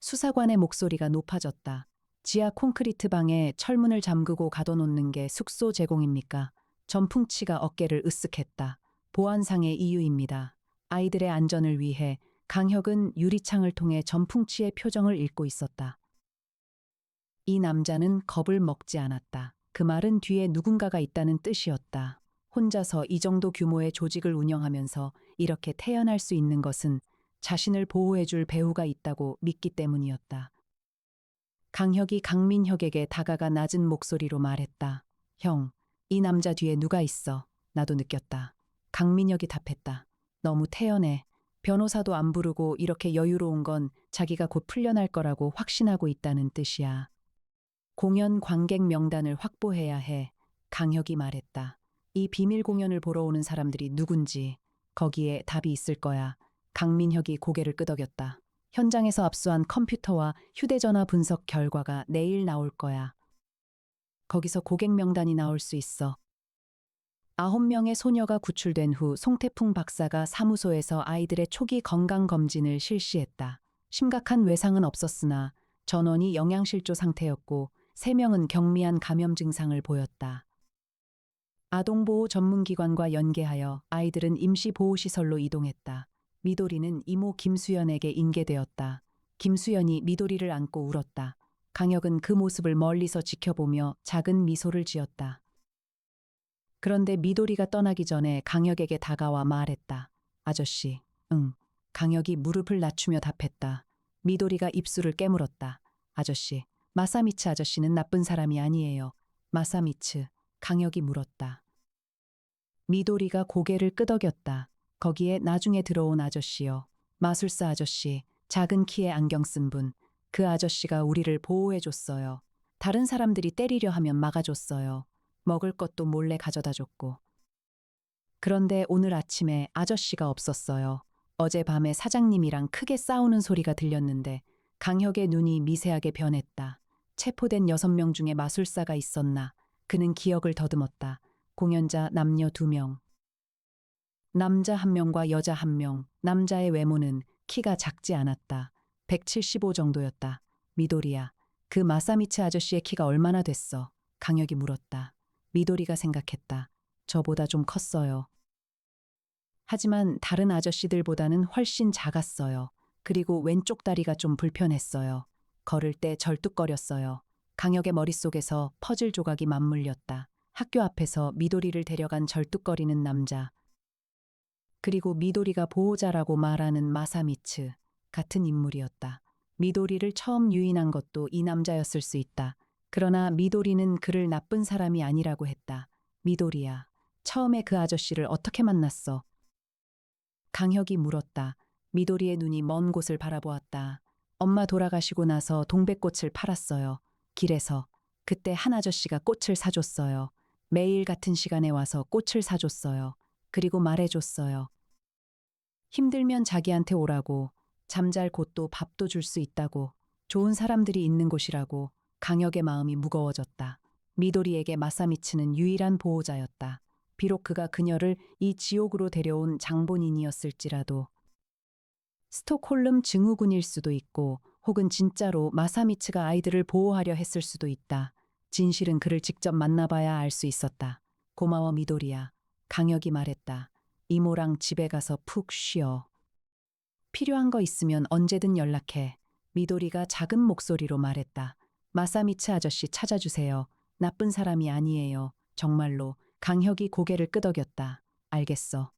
수사관의 목소리가 높아졌다. 지하 콘크리트 방에 철문을 잠그고 가둬놓는 게 숙소 제공입니까? 전풍치가 어깨를 으쓱했다. 보안상의 이유입니다. 아이들의 안전을 위해 강혁은 유리창을 통해 전풍치의 표정을 읽고 있었다. 이 남자는 겁을 먹지 않았다. 그 말은 뒤에 누군가가 있다는 뜻이었다. 혼자서 이 정도 규모의 조직을 운영하면서 이렇게 태어날 수 있는 것은 자신을 보호해줄 배우가 있다고 믿기 때문이었다. 강혁이 강민혁에게 다가가 낮은 목소리로 말했다. 형, 이 남자 뒤에 누가 있어? 나도 느꼈다. 강민혁이 답했다. 너무 태연해. 변호사도 안 부르고 이렇게 여유로운 건 자기가 곧 풀려날 거라고 확신하고 있다는 뜻이야. 공연 관객 명단을 확보해야 해. 강혁이 말했다. 이 비밀 공연을 보러 오는 사람들이 누군지 거기에 답이 있을 거야. 강민혁이 고개를 끄덕였다. 현장에서 압수한 컴퓨터와 휴대전화 분석 결과가 내일 나올 거야. 거기서 고객 명단이 나올 수 있어. 9명의 소녀가 구출된 후 송태풍 박사가 사무소에서 아이들의 초기 건강검진을 실시했다. 심각한 외상은 없었으나 전원이 영양실조 상태였고 3명은 경미한 감염 증상을 보였다. 아동보호 전문기관과 연계하여 아이들은 임시보호시설로 이동했다. 미도리는 이모 김수연에게 인계되었다. 김수연이 미도리를 안고 울었다. 강혁은 그 모습을 멀리서 지켜보며 작은 미소를 지었다. 그런데 미도리가 떠나기 전에 강혁에게 다가와 말했다. 아저씨, 응. 강혁이 무릎을 낮추며 답했다. 미도리가 입술을 깨물었다. 아저씨, 마사미츠 아저씨는 나쁜 사람이 아니에요. 마사미츠, 강혁이 물었다. 미도리가 고개를 끄덕였다. 거기에 나중에 들어온 아저씨요. 마술사 아저씨, 작은 키에 안경 쓴 분. 그 아저씨가 우리를 보호해줬어요. 다른 사람들이 때리려 하면 막아줬어요. 먹을 것도 몰래 가져다 줬고. 그런데 오늘 아침에 아저씨가 없었어요. 어젯밤에 사장님이랑 크게 싸우는 소리가 들렸는데 강혁의 눈이 미세하게 변했다. 체포된 6명 중에 마술사가 있었나. 그는 기억을 더듬었다. 공연자 남녀 2명. 남자 1명과 여자 1명. 남자의 외모는 키가 작지 않았다. 175 정도였다. 미도리야, 그 마사미츠 아저씨의 키가 얼마나 됐어? 강혁이 물었다. 미도리가 생각했다. 저보다 좀 컸어요. 하지만 다른 아저씨들보다는 훨씬 작았어요. 그리고 왼쪽 다리가 좀 불편했어요. 걸을 때 절뚝거렸어요. 강혁의 머릿속에서 퍼즐 조각이 맞물렸다. 학교 앞에서 미도리를 데려간 절뚝거리는 남자. 그리고 미도리가 보호자라고 말하는 마사미츠. 같은 인물이었다. 미도리를 처음 유인한 것도 이 남자였을 수 있다. 그러나 미도리는 그를 나쁜 사람이 아니라고 했다. 미도리야, 처음에 그 아저씨를 어떻게 만났어? 강혁이 물었다. 미도리의 눈이 먼 곳을 바라보았다. 엄마 돌아가시고 나서 동백꽃을 팔았어요. 길에서. 그때 한 아저씨가 꽃을 사줬어요. 매일 같은 시간에 와서 꽃을 사줬어요. 그리고 말해줬어요. 힘들면 자기한테 오라고. 잠잘 곳도 밥도 줄 수 있다고. 좋은 사람들이 있는 곳이라고. 강혁의 마음이 무거워졌다. 미도리에게 마사미츠는 유일한 보호자였다. 비록 그가 그녀를 이 지옥으로 데려온 장본인이었을지라도. 스톡홀름 증후군일 수도 있고 혹은 진짜로 마사미츠가 아이들을 보호하려 했을 수도 있다. 진실은 그를 직접 만나봐야 알 수 있었다. 고마워 미도리야. 강혁이 말했다. 이모랑 집에 가서 푹 쉬어. 필요한 거 있으면 언제든 연락해. 미도리가 작은 목소리로 말했다. 마사미츠 아저씨 찾아주세요. 나쁜 사람이 아니에요. 정말로. 강혁이 고개를 끄덕였다. 알겠어.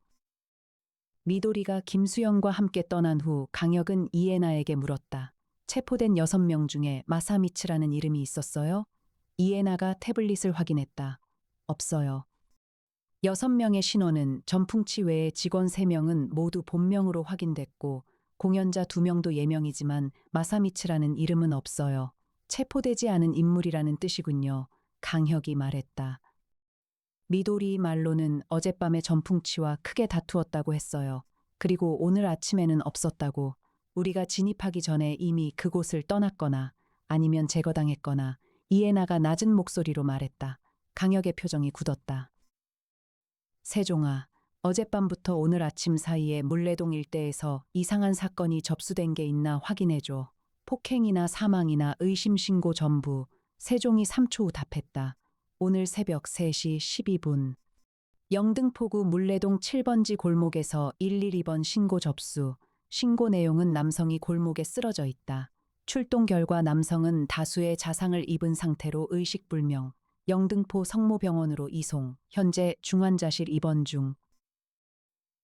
미도리가 김수영과 함께 떠난 후 강혁은 이에나에게 물었다. 체포된 6명 중에 마사미츠라는 이름이 있었어요? 이에나가 태블릿을 확인했다. 없어요. 6명의 신원은 전풍치 외에 직원 3명은 모두 본명으로 확인됐고 공연자 2명도 예명이지만 마사미츠라는 이름은 없어요. 체포되지 않은 인물이라는 뜻이군요. 강혁이 말했다. 미도리 말로는 어젯밤에 전풍치와 크게 다투었다고 했어요. 그리고 오늘 아침에는 없었다고. 우리가 진입하기 전에 이미 그곳을 떠났거나 아니면 제거당했거나. 이에나가 낮은 목소리로 말했다. 강혁의 표정이 굳었다. 세종아, 어젯밤부터 오늘 아침 사이에 물레동 일대에서 이상한 사건이 접수된 게 있나 확인해줘. 폭행이나 사망이나 의심 신고 전부. 세종이 3초 후 답했다. 오늘 새벽 3시 12분. 영등포구 물레동 7번지 골목에서 112번 신고 접수. 신고 내용은 남성이 골목에 쓰러져 있다. 출동 결과 남성은 다수의 자상을 입은 상태로 의식불명, 영등포 성모병원으로 이송, 현재 중환자실 입원 중.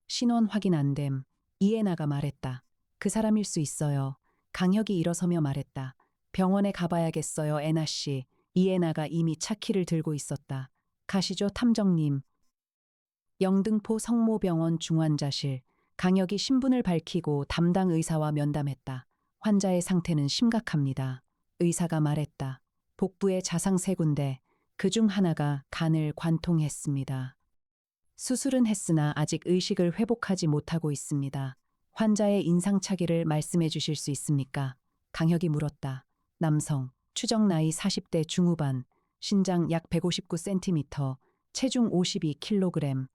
신원 확인 안 됨. 이해나가 말했다. 그 사람일 수 있어요. 강혁이 일어서며 말했다. 병원에 가봐야겠어요, 애나 씨. 이해나가 이미 차키를 들고 있었다. 가시죠, 탐정님. 영등포 성모병원 중환자실. 강혁이 신분을 밝히고 담당 의사와 면담했다. 환자의 상태는 심각합니다. 의사가 말했다. 복부에 자상 3군데, 그중 하나가 간을 관통했습니다. 수술은 했으나 아직 의식을 회복하지 못하고 있습니다. 환자의 인상착의를 말씀해 주실 수 있습니까? 강혁이 물었다. 남성, 추정 나이 40대 중후반, 신장 약 159cm, 체중 52kg.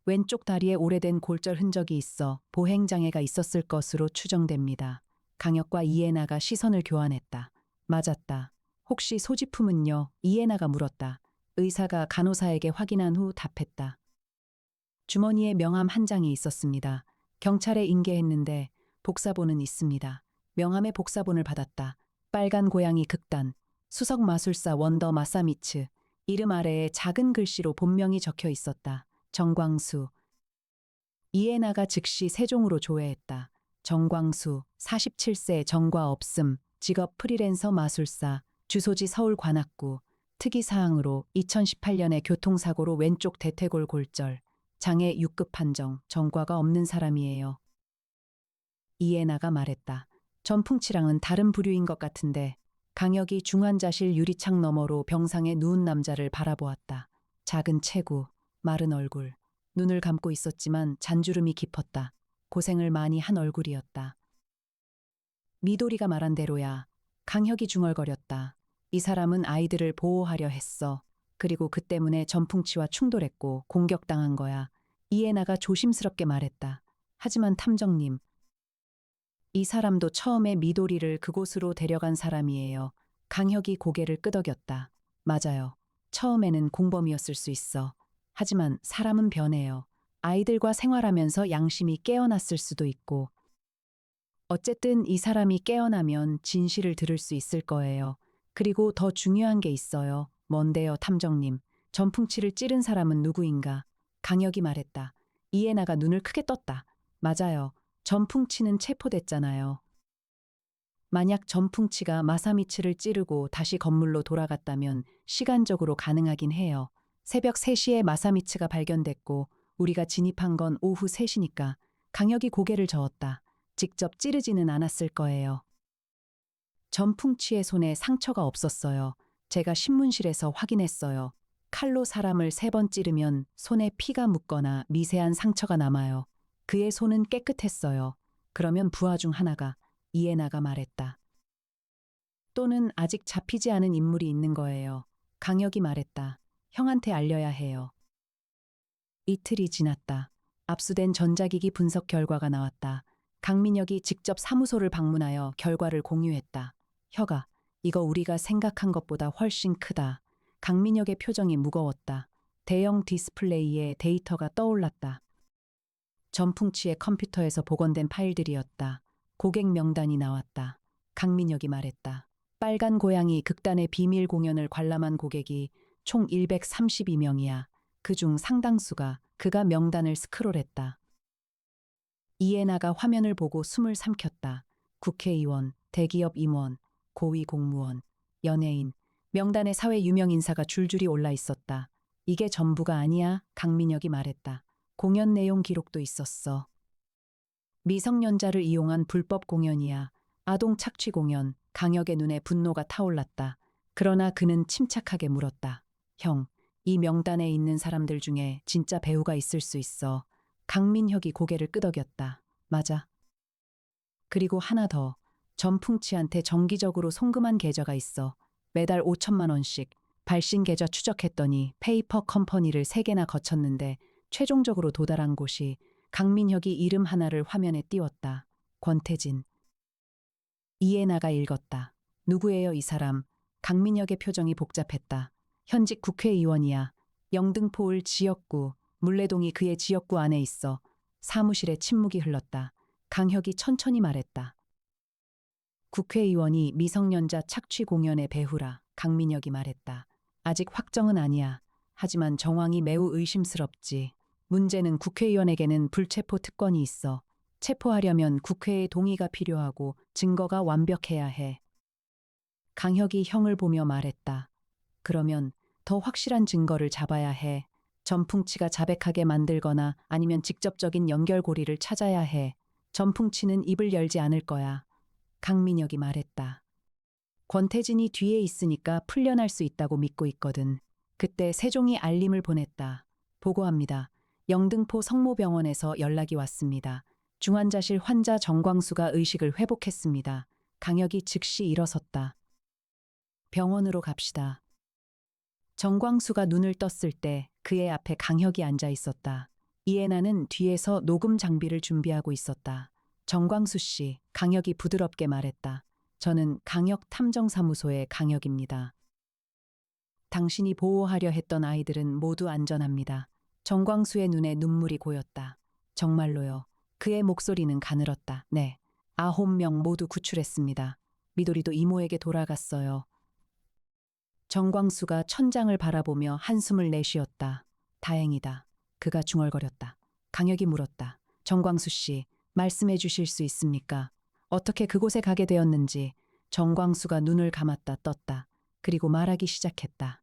왼쪽 다리에 오래된 골절 흔적이 있어 보행장애가 있었을 것으로 추정됩니다. 강혁과 이해나가 시선을 교환했다. 맞았다. 혹시 소지품은요? 이해나가 물었다. 의사가 간호사에게 확인한 후 답했다. 주머니에 명함 한 장이 있었습니다. 경찰에 인계했는데 복사본은 있습니다. 명함의 복사본을 받았다. 빨간 고양이 극단, 수석 마술사 원더 마사미츠, 이름 아래에 작은 글씨로 본명이 적혀 있었다. 정광수. 이해나가 즉시 세종으로 조회했다. 정광수, 47세 정과 없음, 직업 프리랜서 마술사, 주소지 서울 관악구, 특이사항으로 2018년에 교통사고로 왼쪽 대퇴골 골절, 장애 6급 판정, 전과가 없는 사람이에요. 이해나가 말했다. 전풍치랑은 다른 부류인 것 같은데. 강혁이 중환자실 유리창 너머로 병상에 누운 남자를 바라보았다. 작은 체구, 마른 얼굴, 눈을 감고 있었지만 잔주름이 깊었다. 고생을 많이 한 얼굴이었다. 미도리가 말한 대로야. 강혁이 중얼거렸다. 이 사람은 아이들을 보호하려 했어. 그리고 그 때문에 전풍치와 충돌했고 공격당한 거야. 이해나가 조심스럽게 말했다. 하지만 탐정님, 이 사람도 처음에 미도리를 그곳으로 데려간 사람이에요. 강혁이 고개를 끄덕였다. 맞아요. 처음에는 공범이었을 수 있어. 하지만 사람은 변해요. 아이들과 생활하면서 양심이 깨어났을 수도 있고. 어쨌든 이 사람이 깨어나면 진실을 들을 수 있을 거예요. 그리고 더 중요한 게 있어요. 뭔데요, 탐정님? 전풍치를 찌른 사람은 누구인가? 강혁이 말했다. 이해나가 눈을 크게 떴다. 맞아요. 전풍치는 체포됐잖아요. 만약 전풍치가 마사미츠를 찌르고 다시 건물로 돌아갔다면 시간적으로 가능하긴 해요. 새벽 3시에 마사미츠가 발견됐고 우리가 진입한 건 오후 3시니까. 강혁이 고개를 저었다. 직접 찌르지는 않았을 거예요. 전풍치의 손에 상처가 없었어요. 제가 신문실에서 확인했어요. 칼로 사람을 3번 찌르면 손에 피가 묻거나 미세한 상처가 남아요. 그의 손은 깨끗했어요. 그러면 부하 중 하나가, 이해나가 말했다. 또는 아직 잡히지 않은 인물이 있는 거예요. 강혁이 말했다. 형한테 알려야 해요. 이틀이 지났다. 압수된 전자기기 분석 결과가 나왔다. 강민혁이 직접 사무소를 방문하여 결과를 공유했다. 혁아, 이거 우리가 생각한 것보다 훨씬 크다. 강민혁의 표정이 무거웠다. 대형 디스플레이에 데이터가 떠올랐다. 전풍치의 컴퓨터에서 복원된 파일들이었다. 고객 명단이 나왔다. 강민혁이 말했다. 빨간 고양이 극단의 비밀 공연을 관람한 고객이 총 132명이야. 그중 상당수가 그가 명단을 스크롤했다. 이해나가 화면을 보고 숨을 삼켰다. 국회의원, 대기업 임원, 고위 공무원, 연예인, 명단에 사회 유명 인사가 줄줄이 올라 있었다. 이게 전부가 아니야, 강민혁이 말했다. 공연 내용 기록도 있었어. 미성년자를 이용한 불법 공연이야. 아동 착취 공연. 강혁의 눈에 분노가 타올랐다. 그러나 그는 침착하게 물었다. 형, 이 명단에 있는 사람들 중에 진짜 배우가 있을 수 있어. 강민혁이 고개를 끄덕였다. 맞아. 그리고 하나 더. 전풍치한테 정기적으로 송금한 계좌가 있어. 매달 5천만 원씩. 발신 계좌 추적했더니 페이퍼 컴퍼니를 3개나 거쳤는데 최종적으로 도달한 곳이 강민혁이 이름 하나를 화면에 띄웠다. 권태진. 이해나가 읽었다. 누구예요, 이 사람? 강민혁의 표정이 복잡했다. 현직 국회의원이야. 영등포을 지역구, 물레동이 그의 지역구 안에 있어. 사무실에 침묵이 흘렀다. 강혁이 천천히 말했다. 국회의원이 미성년자 착취 공연의 배후라 강민혁이 말했다. 아직 확정은 아니야. 하지만 정황이 매우 의심스럽지. 문제는 국회의원에게는 불체포 특권이 있어. 체포하려면 국회의 동의가 필요하고 증거가 완벽해야 해. 강혁이 형을 보며 말했다. 그러면 더 확실한 증거를 잡아야 해. 전풍치가 자백하게 만들거나 아니면 직접적인 연결고리를 찾아야 해. 전풍치는 입을 열지 않을 거야. 강민혁이 말했다. 권태진이 뒤에 있으니까 풀려날 수 있다고 믿고 있거든. 그때 세종이 알림을 보냈다. 보고합니다. 영등포 성모병원에서 연락이 왔습니다. 중환자실 환자 정광수가 의식을 회복했습니다. 강혁이 즉시 일어섰다. 병원으로 갑시다. 정광수가 눈을 떴을 때 그의 앞에 강혁이 앉아 있었다. 이해나는 뒤에서 녹음 장비를 준비하고 있었다. 정광수 씨, 강혁이 부드럽게 말했다. 저는 강혁 탐정사무소의 강혁입니다. 당신이 보호하려 했던 아이들은 모두 안전합니다. 정광수의 눈에 눈물이 고였다. 정말로요. 그의 목소리는 가늘었다. 네. 9명 모두 구출했습니다. 미도리도 이모에게 돌아갔어요. 정광수가 천장을 바라보며 한숨을 내쉬었다. 다행이다. 그가 중얼거렸다. 강혁이 물었다. 정광수 씨, 말씀해 주실 수 있습니까? 어떻게 그곳에 가게 되었는지. 정광수가 눈을 감았다 떴다. 그리고 말하기 시작했다.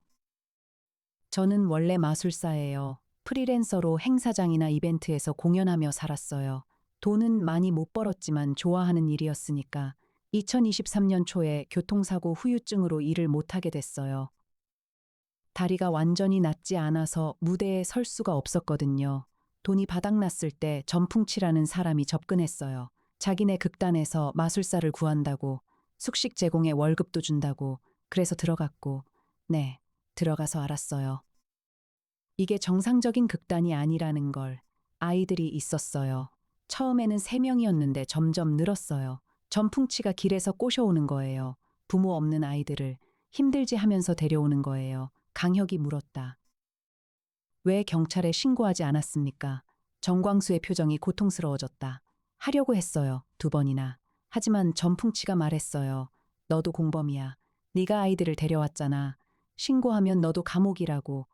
저는 원래 마술사예요. 프리랜서로 행사장이나 이벤트에서 공연하며 살았어요. 돈은 많이 못 벌었지만 좋아하는 일이었으니까 2023년 초에 교통사고 후유증으로 일을 못하게 됐어요. 다리가 완전히 낫지 않아서 무대에 설 수가 없었거든요. 돈이 바닥났을 때 전풍치라는 사람이 접근했어요. 자기네 극단에서 마술사를 구한다고, 숙식 제공에 월급도 준다고. 그래서 들어갔고, 네, 들어가서 알았어요. 이게 정상적인 극단이 아니라는 걸. 아이들이 있었어요. 처음에는 3명이었는데 점점 늘었어요. 전풍치가 길에서 꼬셔오는 거예요. 부모 없는 아이들을 힘들지 하면서 데려오는 거예요. 강혁이 물었다. 왜 경찰에 신고하지 않았습니까? 정광수의 표정이 고통스러워졌다. 하려고 했어요. 2번이나. 하지만 전풍치가 말했어요. 너도 공범이야. 네가 아이들을 데려왔잖아. 신고하면 너도 감옥이라고.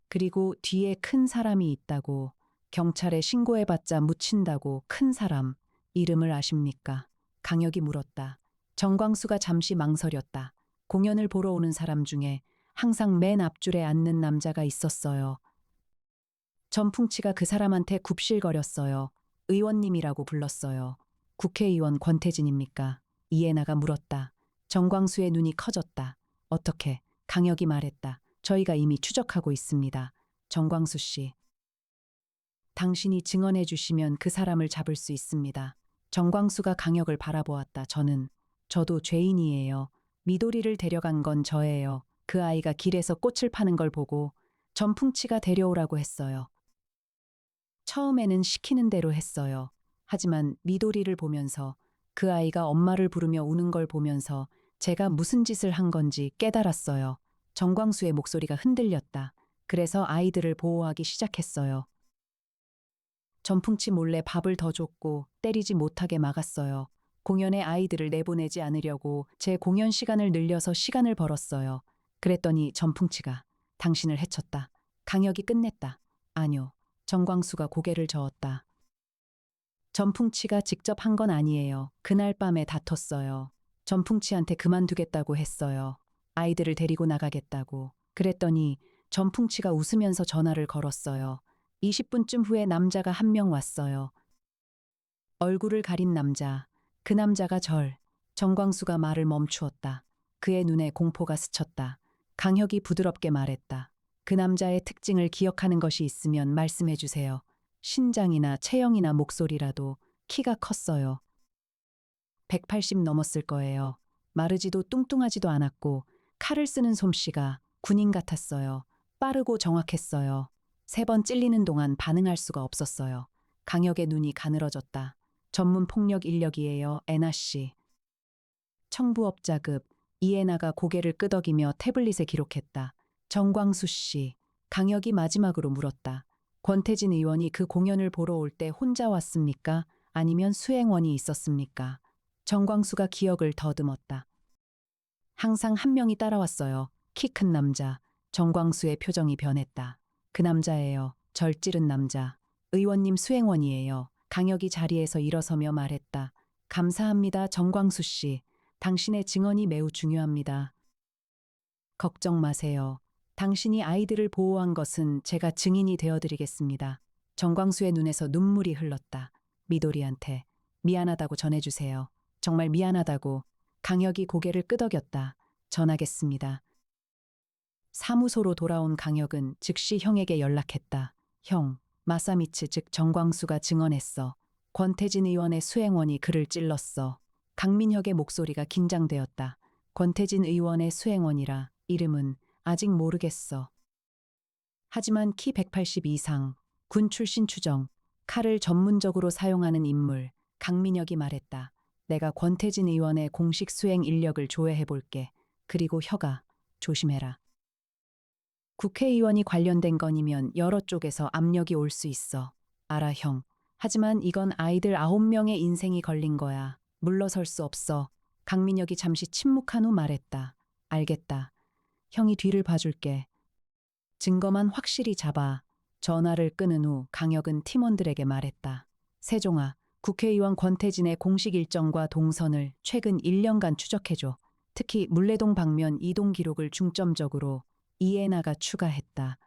그리고 뒤에 큰 사람이 있다고. 경찰에 신고해봤자 묻힌다고. 큰 사람. 이름을 아십니까? 강혁이 물었다. 정광수가 잠시 망설였다. 공연을 보러 오는 사람 중에 항상 맨 앞줄에 앉는 남자가 있었어요. 전풍치가 그 사람한테 굽실거렸어요. 의원님이라고 불렀어요. 국회의원 권태진입니까? 이해나가 물었다. 정광수의 눈이 커졌다. 어떻게? 강혁이 말했다. 저희가 이미 추적하고 있습니다. 정광수 씨. 당신이 증언해 주시면 그 사람을 잡을 수 있습니다. 정광수가 강혁을 바라보았다. 저도 죄인이에요. 미도리를 데려간 건 저예요. 그 아이가 길에서 꽃을 파는 걸 보고 전풍치가 데려오라고 했어요. 처음에는 시키는 대로 했어요. 하지만 미도리를 보면서 그 아이가 엄마를 부르며 우는 걸 보면서 제가 무슨 짓을 한 건지 깨달았어요. 정광수의 목소리가 흔들렸다. 그래서 아이들을 보호하기 시작했어요. 전풍치 몰래 밥을 더 줬고 때리지 못하게 막았어요. 공연에 아이들을 내보내지 않으려고 제 공연 시간을 늘려서 시간을 벌었어요. 그랬더니 전풍치가 당신을 해쳤다. 강혁이 끝냈다. 아니요. 정광수가 고개를 저었다. 전풍치가 직접 한 건 아니에요. 그날 밤에 다퉜어요. 전풍치한테 그만두겠다고 했어요. 아이들을 데리고 나가겠다고. 그랬더니 전풍치가 웃으면서 전화를 걸었어요. 20분쯤 후에 남자가 1명 왔어요. 얼굴을 가린 남자. 그 남자가 정광수가 말을 멈추었다. 그의 눈에 공포가 스쳤다. 강혁이 부드럽게 말했다. 그 남자의 특징을 기억하는 것이 있으면 말씀해 주세요. 신장이나 체형이나 목소리라도. 키가 컸어요. 180 넘었을 거예요. 마르지도 뚱뚱하지도 않았고 칼을 쓰는 솜씨가 군인 같았어요. 빠르고 정확했어요. 3번 찔리는 동안 반응할 수가 없었어요. 강혁의 눈이 가늘어졌다. 전문 폭력 인력이에요, 애나 씨. 청부업자급. 이해나가 고개를 끄덕이며 태블릿에 기록했다. 정광수 씨. 강혁이 마지막으로 물었다. 권태진 의원이 그 공연을 보러 올 때 혼자 왔습니까? 아니면 수행원이 있었습니까? 정광수가 기억을 더듬었다. 항상 한 명이 따라왔어요. 키 큰 남자. 정광수의 표정이 변했다. 그 남자예요. 절 찌른 남자. 의원님 수행원이에요. 강혁이 자리에서 일어서며 말했다. 감사합니다, 정광수 씨. 당신의 증언이 매우 중요합니다. 걱정 마세요. 당신이 아이들을 보호한 것은 제가 증인이 되어드리겠습니다. 정광수의 눈에서 눈물이 흘렀다. 미도리한테 미안하다고 전해주세요. 정말 미안하다고. 강혁이 고개를 끄덕였다. 전하겠습니다. 사무소로 돌아온 강혁은 즉시 형에게 연락했다. 형, 마사미츠 즉 정광수가 증언했어. 권태진 의원의 수행원이 그를 찔렀어. 강민혁의 목소리가 긴장되었다. 권태진 의원의 수행원이라 이름은 아직 모르겠어. 하지만 키 180 이상, 군 출신 추정, 칼을 전문적으로 사용하는 인물, 강민혁이 말했다. 내가 권태진 의원의 공식 수행 인력을 조회해 볼게. 그리고 혁아, 조심해라. 국회의원이 관련된 건이면 여러 쪽에서 압력이 올 수 있어. 알아, 형. 하지만 이건 아이들 9명의 인생이 걸린 거야. 물러설 수 없어. 강민혁이 잠시 침묵한 후 말했다. 알겠다. 형이 뒤를 봐줄게. 증거만 확실히 잡아. 전화를 끊은 후 강혁은 팀원들에게 말했다. 세종아, 국회의원 권태진의 공식 일정과 동선을 최근 1년간 추적해줘. 특히 물레동 방면 이동 기록을 중점적으로 이해나가 추가했다.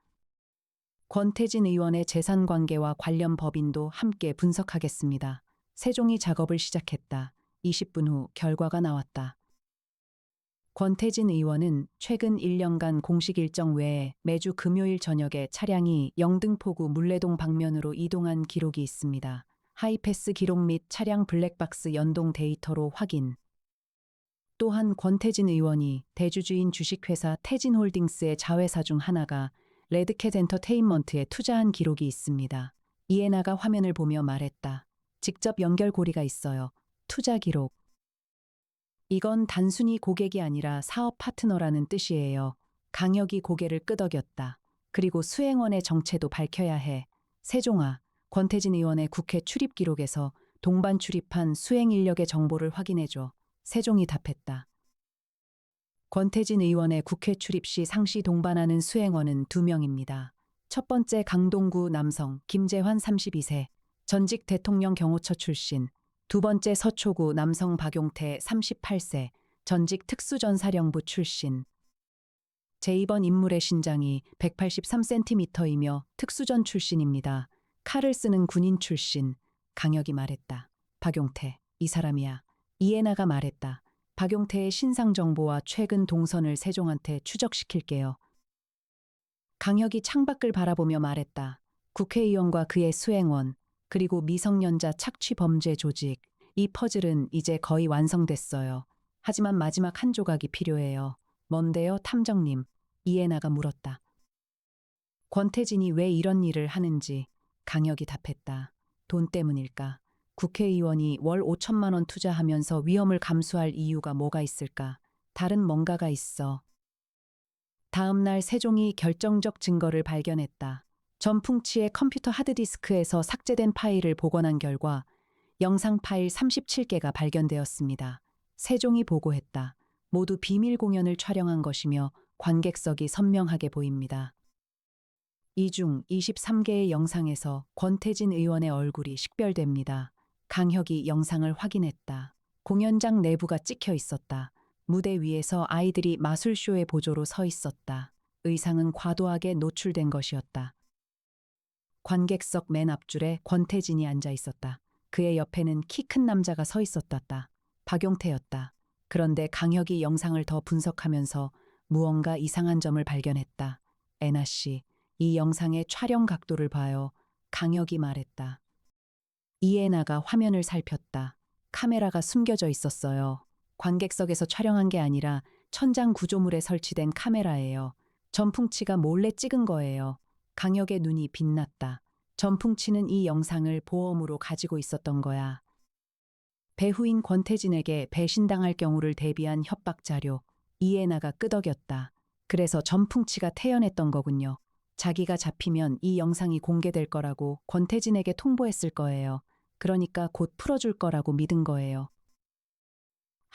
권태진 의원의 재산 관계와 관련 법인도 함께 분석하겠습니다. 세종이 작업을 시작했다. 20분 후 결과가 나왔다. 권태진 의원은 최근 1년간 공식 일정 외에 매주 금요일 저녁에 차량이 영등포구 물레동 방면으로 이동한 기록이 있습니다. 하이패스 기록 및 차량 블랙박스 연동 데이터로 확인. 또한 권태진 의원이 대주주인 주식회사 태진홀딩스의 자회사 중 하나가 레드캣 엔터테인먼트에 투자한 기록이 있습니다. 이해나가 화면을 보며 말했다. 직접 연결고리가 있어요. 투자 기록. 이건 단순히 고객이 아니라 사업 파트너라는 뜻이에요. 강혁이 고개를 끄덕였다. 그리고 수행원의 정체도 밝혀야 해. 세종아, 권태진 의원의 국회 출입 기록에서 동반 출입한 수행 인력의 정보를 확인해줘. 세종이 답했다. 권태진 의원의 국회 출입 시 상시 동반하는 수행원은 2명입니다. 첫 번째 강동구 남성 김재환 32세, 전직 대통령 경호처 출신. 두 번째 서초구 남성 박용태 38세, 전직 특수전사령부 출신. 제2번 인물의 신장이 183cm이며 특수전 출신입니다. 칼을 쓰는 군인 출신. 강혁이 말했다. 박용태, 이 사람이야. 이해나가 말했다. 박용태의 신상 정보와 최근 동선을 세종한테 추적시킬게요. 강혁이 창밖을 바라보며 말했다. 국회의원과 그의 수행원, 그리고 미성년자 착취 범죄 조직, 이 퍼즐은 이제 거의 완성됐어요. 하지만 마지막 한 조각이 필요해요. 뭔데요, 탐정님? 이해나가 물었다. 권태진이 왜 이런 일을 하는지. 강혁이 답했다. 돈 때문일까? 국회의원이 월 5천만 원 투자하면서 위험을 감수할 이유가 뭐가 있을까? 다른 뭔가가 있어. 다음 날 세종이 결정적 증거를 발견했다. 전풍치의 컴퓨터 하드디스크에서 삭제된 파일을 복원한 결과 영상 파일 37개가 발견되었습니다. 세종이 보고했다. 모두 비밀 공연을 촬영한 것이며 관객석이 선명하게 보입니다. 이 중 23개의 영상에서 권태진 의원의 얼굴이 식별됩니다. 강혁이 영상을 확인했다. 공연장 내부가 찍혀 있었다. 무대 위에서 아이들이 마술쇼의 보조로 서 있었다. 의상은 과도하게 노출된 것이었다. 관객석 맨 앞줄에 권태진이 앉아 있었다. 그의 옆에는 키 큰 남자가 서 있었다. 박용태였다. 그런데 강혁이 영상을 더 분석하면서 무언가 이상한 점을 발견했다. 애나 씨, 이 영상의 촬영 각도를 봐요. 강혁이 말했다. 이해나가 화면을 살폈다. 카메라가 숨겨져 있었어요. 관객석에서 촬영한 게 아니라 천장 구조물에 설치된 카메라예요. 전풍치가 몰래 찍은 거예요. 강혁의 눈이 빛났다. 전풍치는 이 영상을 보험으로 가지고 있었던 거야. 배후인 권태진에게 배신당할 경우를 대비한 협박 자료. 이해나가 끄덕였다. 그래서 전풍치가 태연했던 거군요. 자기가 잡히면 이 영상이 공개될 거라고 권태진에게 통보했을 거예요. 그러니까 곧 풀어줄 거라고 믿은 거예요.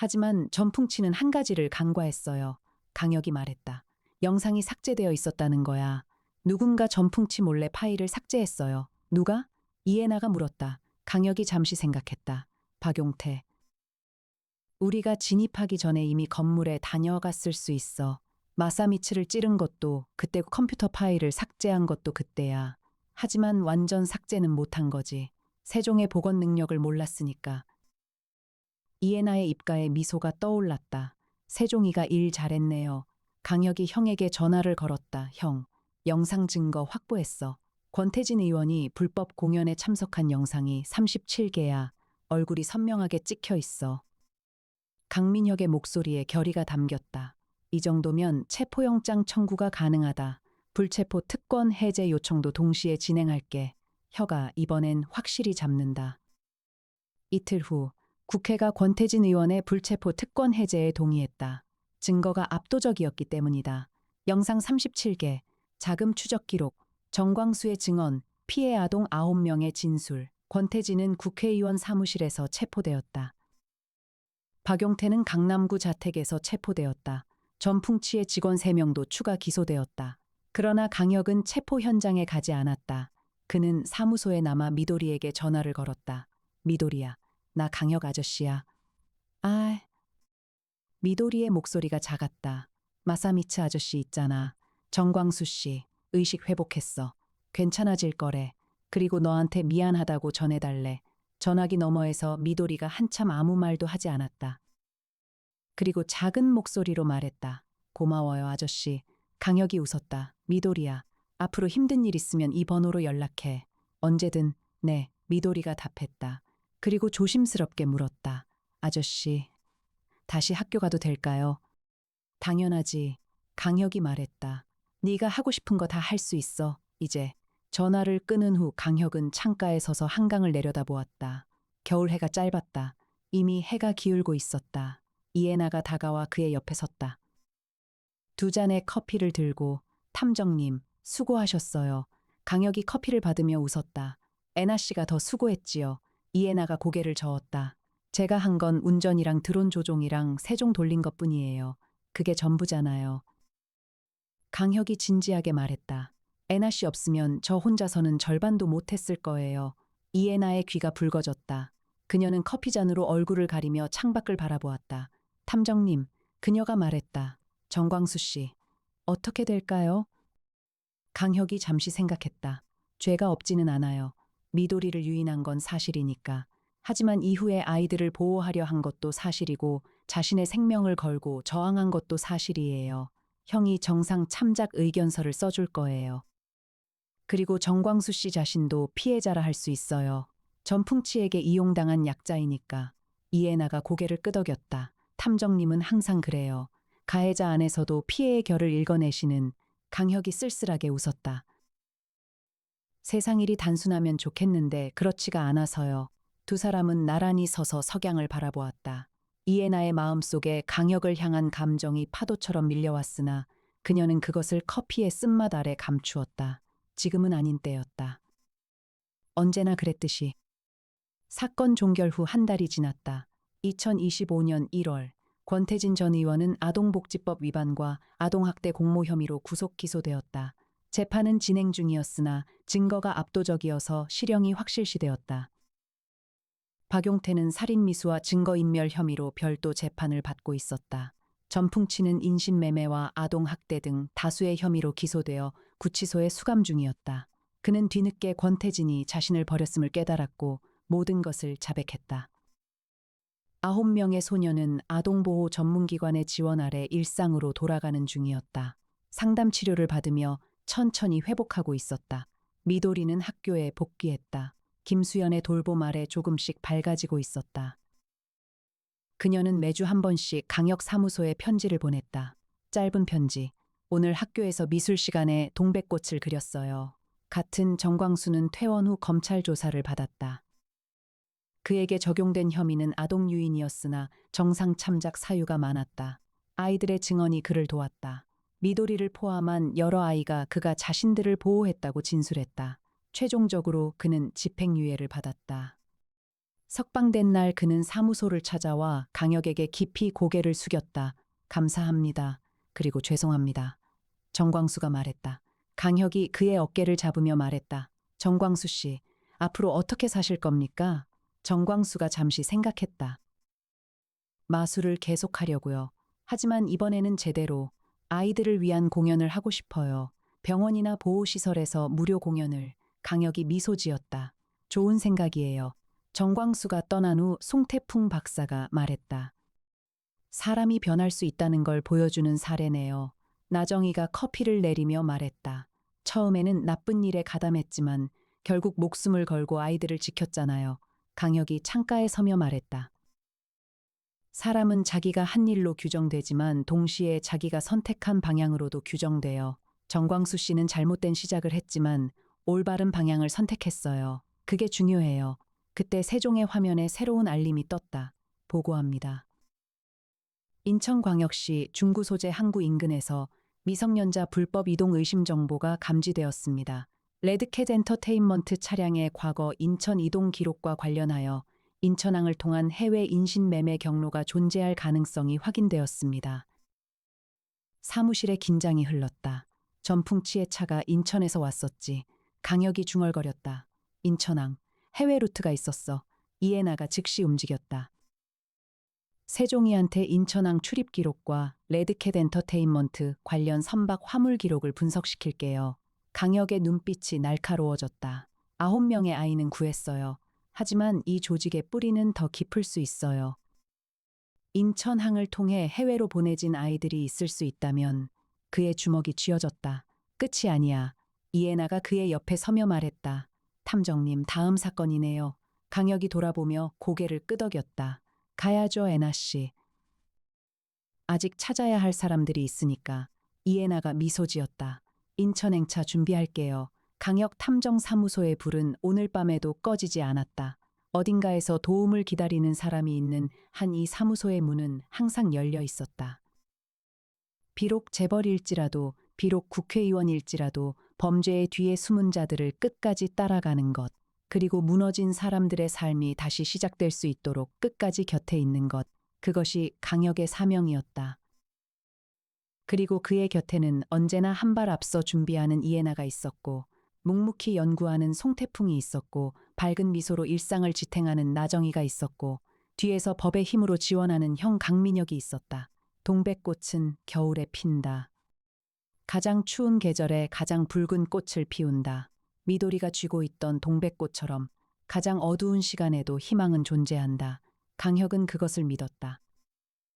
하지만 전풍치는 한 가지를 간과했어요. 강혁이 말했다. 영상이 삭제되어 있었다는 거야. 누군가 전풍치 몰래 파일을 삭제했어요. 누가? 이해나가 물었다. 강혁이 잠시 생각했다. 박용태. 우리가 진입하기 전에 이미 건물에 다녀갔을 수 있어. 마사미츠를 찌른 것도 그때 컴퓨터 파일을 삭제한 것도 그때야. 하지만 완전 삭제는 못한 거지. 세종의 복원 능력을 몰랐으니까. 이해나의 입가에 미소가 떠올랐다. 세종이가 일 잘했네요. 강혁이 형에게 전화를 걸었다. 형, 영상 증거 확보했어. 권태진 의원이 불법 공연에 참석한 영상이 37개야. 얼굴이 선명하게 찍혀 있어. 강민혁의 목소리에 결의가 담겼다. 이 정도면 체포영장 청구가 가능하다. 불체포 특권 해제 요청도 동시에 진행할게. 혀가 이번엔 확실히 잡는다. 이틀 후 국회가 권태진 의원의 불체포 특권 해제에 동의했다. 증거가 압도적이었기 때문이다. 영상 37개, 자금 추적 기록, 정광수의 증언, 피해 아동 9명의 진술, 권태진은 국회의원 사무실에서 체포되었다. 박용태는 강남구 자택에서 체포되었다. 전풍치의 직원 3명도 추가 기소되었다. 그러나 강혁은 체포 현장에 가지 않았다. 그는 사무소에 남아 미도리에게 전화를 걸었다. 미도리야, 나 강혁 아저씨야. 아, 미도리의 목소리가 작았다. 마사미츠 아저씨 있잖아. 정광수 씨, 의식 회복했어. 괜찮아질 거래. 그리고 너한테 미안하다고 전해달래. 전화기 너머에서 미도리가 한참 아무 말도 하지 않았다. 그리고 작은 목소리로 말했다. 고마워요, 아저씨. 강혁이 웃었다. 미도리야, 앞으로 힘든 일 있으면 이 번호로 연락해. 언제든. 네, 미도리가 답했다. 그리고 조심스럽게 물었다. 아저씨, 다시 학교 가도 될까요? 당연하지. 강혁이 말했다. 네가 하고 싶은 거 다 할 수 있어. 이제. 전화를 끊은 후 강혁은 창가에 서서 한강을 내려다보았다. 겨울 해가 짧았다. 이미 해가 기울고 있었다. 이해나가 다가와 그의 옆에 섰다. 2잔의 커피를 들고 탐정님, 수고하셨어요. 강혁이 커피를 받으며 웃었다. 애나 씨가 더 수고했지요. 이해나가 고개를 저었다. 제가 한 건 운전이랑 드론 조종이랑 세종 돌린 것뿐이에요. 그게 전부잖아요. 강혁이 진지하게 말했다. 애나 씨 없으면 저 혼자서는 절반도 못했을 거예요. 이해나의 귀가 붉어졌다. 그녀는 커피잔으로 얼굴을 가리며 창밖을 바라보았다. 탐정님, 그녀가 말했다. 정광수 씨, 어떻게 될까요? 강혁이 잠시 생각했다. 죄가 없지는 않아요. 미도리를 유인한 건 사실이니까. 하지만 이후에 아이들을 보호하려 한 것도 사실이고 자신의 생명을 걸고 저항한 것도 사실이에요. 형이 정상 참작 의견서를 써줄 거예요. 그리고 정광수 씨 자신도 피해자라 할 수 있어요. 전풍치에게 이용당한 약자이니까. 이해나가 고개를 끄덕였다. 탐정님은 항상 그래요. 가해자 안에서도 피해의 결을 읽어내시는. 강혁이 쓸쓸하게 웃었다. 세상 일이 단순하면 좋겠는데 그렇지가 않아서요. 두 사람은 나란히 서서 석양을 바라보았다. 이해나의 마음속에 강혁을 향한 감정이 파도처럼 밀려왔으나 그녀는 그것을 커피의 쓴맛 아래 감추었다. 지금은 아닌 때였다. 언제나 그랬듯이. 사건 종결 후 한 달이 지났다. 2025년 1월 권태진 전 의원은 아동복지법 위반과 아동학대 공모 혐의로 구속 기소되었다. 재판은 진행 중이었으나 증거가 압도적이어서 실형이 확실시되었다. 박용태는 살인미수와 증거인멸 혐의로 별도 재판을 받고 있었다. 전풍치는 인신매매와 아동학대 등 다수의 혐의로 기소되어 구치소에 수감 중이었다. 그는 뒤늦게 권태진이 자신을 버렸음을 깨달았고 모든 것을 자백했다. 9명의 소녀는 아동보호 전문기관의 지원 아래 일상으로 돌아가는 중이었다. 상담 치료를 받으며 천천히 회복하고 있었다. 미도리는 학교에 복귀했다. 김수연의 돌봄 아래 조금씩 밝아지고 있었다. 그녀는 매주 한 번씩 강역 사무소에 편지를 보냈다. 짧은 편지. 오늘 학교에서 미술 시간에 동백꽃을 그렸어요. 같은 정광수는 퇴원 후 검찰 조사를 받았다. 그에게 적용된 혐의는 아동 유인이었으나 정상 참작 사유가 많았다. 아이들의 증언이 그를 도왔다. 미도리를 포함한 여러 아이가 그가 자신들을 보호했다고 진술했다. 최종적으로 그는 집행유예를 받았다. 석방된 날 그는 사무소를 찾아와 강혁에게 깊이 고개를 숙였다. 감사합니다. 그리고 죄송합니다. 정광수가 말했다. 강혁이 그의 어깨를 잡으며 말했다. 정광수 씨, 앞으로 어떻게 사실 겁니까? 정광수가 잠시 생각했다. 마술을 계속하려고요. 하지만 이번에는 제대로 아이들을 위한 공연을 하고 싶어요. 병원이나 보호시설에서 무료 공연을. 강혁이 미소 지었다. 좋은 생각이에요. 정광수가 떠난 후 송태풍 박사가 말했다. 사람이 변할 수 있다는 걸 보여주는 사례네요. 나정이가 커피를 내리며 말했다. 처음에는 나쁜 일에 가담했지만 결국 목숨을 걸고 아이들을 지켰잖아요. 강혁이 창가에 서며 말했다. 사람은 자기가 한 일로 규정되지만 동시에 자기가 선택한 방향으로도 규정돼요. 정광수 씨는 잘못된 시작을 했지만 올바른 방향을 선택했어요. 그게 중요해요. 그때 세종의 화면에 새로운 알림이 떴다. 보고합니다. 인천광역시 중구 소재 항구 인근에서 미성년자 불법 이동 의심 정보가 감지되었습니다. 레드캣 엔터테인먼트 차량의 과거 인천 이동 기록과 관련하여 인천항을 통한 해외 인신매매 경로가 존재할 가능성이 확인되었습니다. 사무실에 긴장이 흘렀다. 전풍치의 차가 인천에서 왔었지. 강혁이 중얼거렸다. 인천항, 해외 루트가 있었어. 이해나가 즉시 움직였다. 세종이한테 인천항 출입 기록과 레드캣 엔터테인먼트 관련 선박 화물 기록을 분석시킬게요. 강혁의 눈빛이 날카로워졌다. 9명의 아이는 구했어요. 하지만 이 조직의 뿌리는 더 깊을 수 있어요. 인천항을 통해 해외로 보내진 아이들이 있을 수 있다면 그의 주먹이 쥐어졌다. 끝이 아니야. 이해나가 그의 옆에 서며 말했다. 탐정님, 다음 사건이네요. 강혁이 돌아보며 고개를 끄덕였다. 가야죠, 애나 씨. 아직 찾아야 할 사람들이 있으니까. 이해나가 미소 지었다. 인천행차 준비할게요. 강혁 탐정사무소의 불은 오늘 밤에도 꺼지지 않았다. 어딘가에서 도움을 기다리는 사람이 있는 한 이 사무소의 문은 항상 열려 있었다. 비록 재벌일지라도, 비록 국회의원일지라도 범죄의 뒤에 숨은 자들을 끝까지 따라가는 것, 그리고 무너진 사람들의 삶이 다시 시작될 수 있도록 끝까지 곁에 있는 것, 그것이 강혁의 사명이었다. 그리고 그의 곁에는 언제나 한 발 앞서 준비하는 이해나가 있었고, 묵묵히 연구하는 송태풍이 있었고, 밝은 미소로 일상을 지탱하는 나정이가 있었고, 뒤에서 법의 힘으로 지원하는 형 강민혁이 있었다. 동백꽃은 겨울에 핀다. 가장 추운 계절에 가장 붉은 꽃을 피운다. 미도리가 쥐고 있던 동백꽃처럼 가장 어두운 시간에도 희망은 존재한다. 강혁은 그것을 믿었다.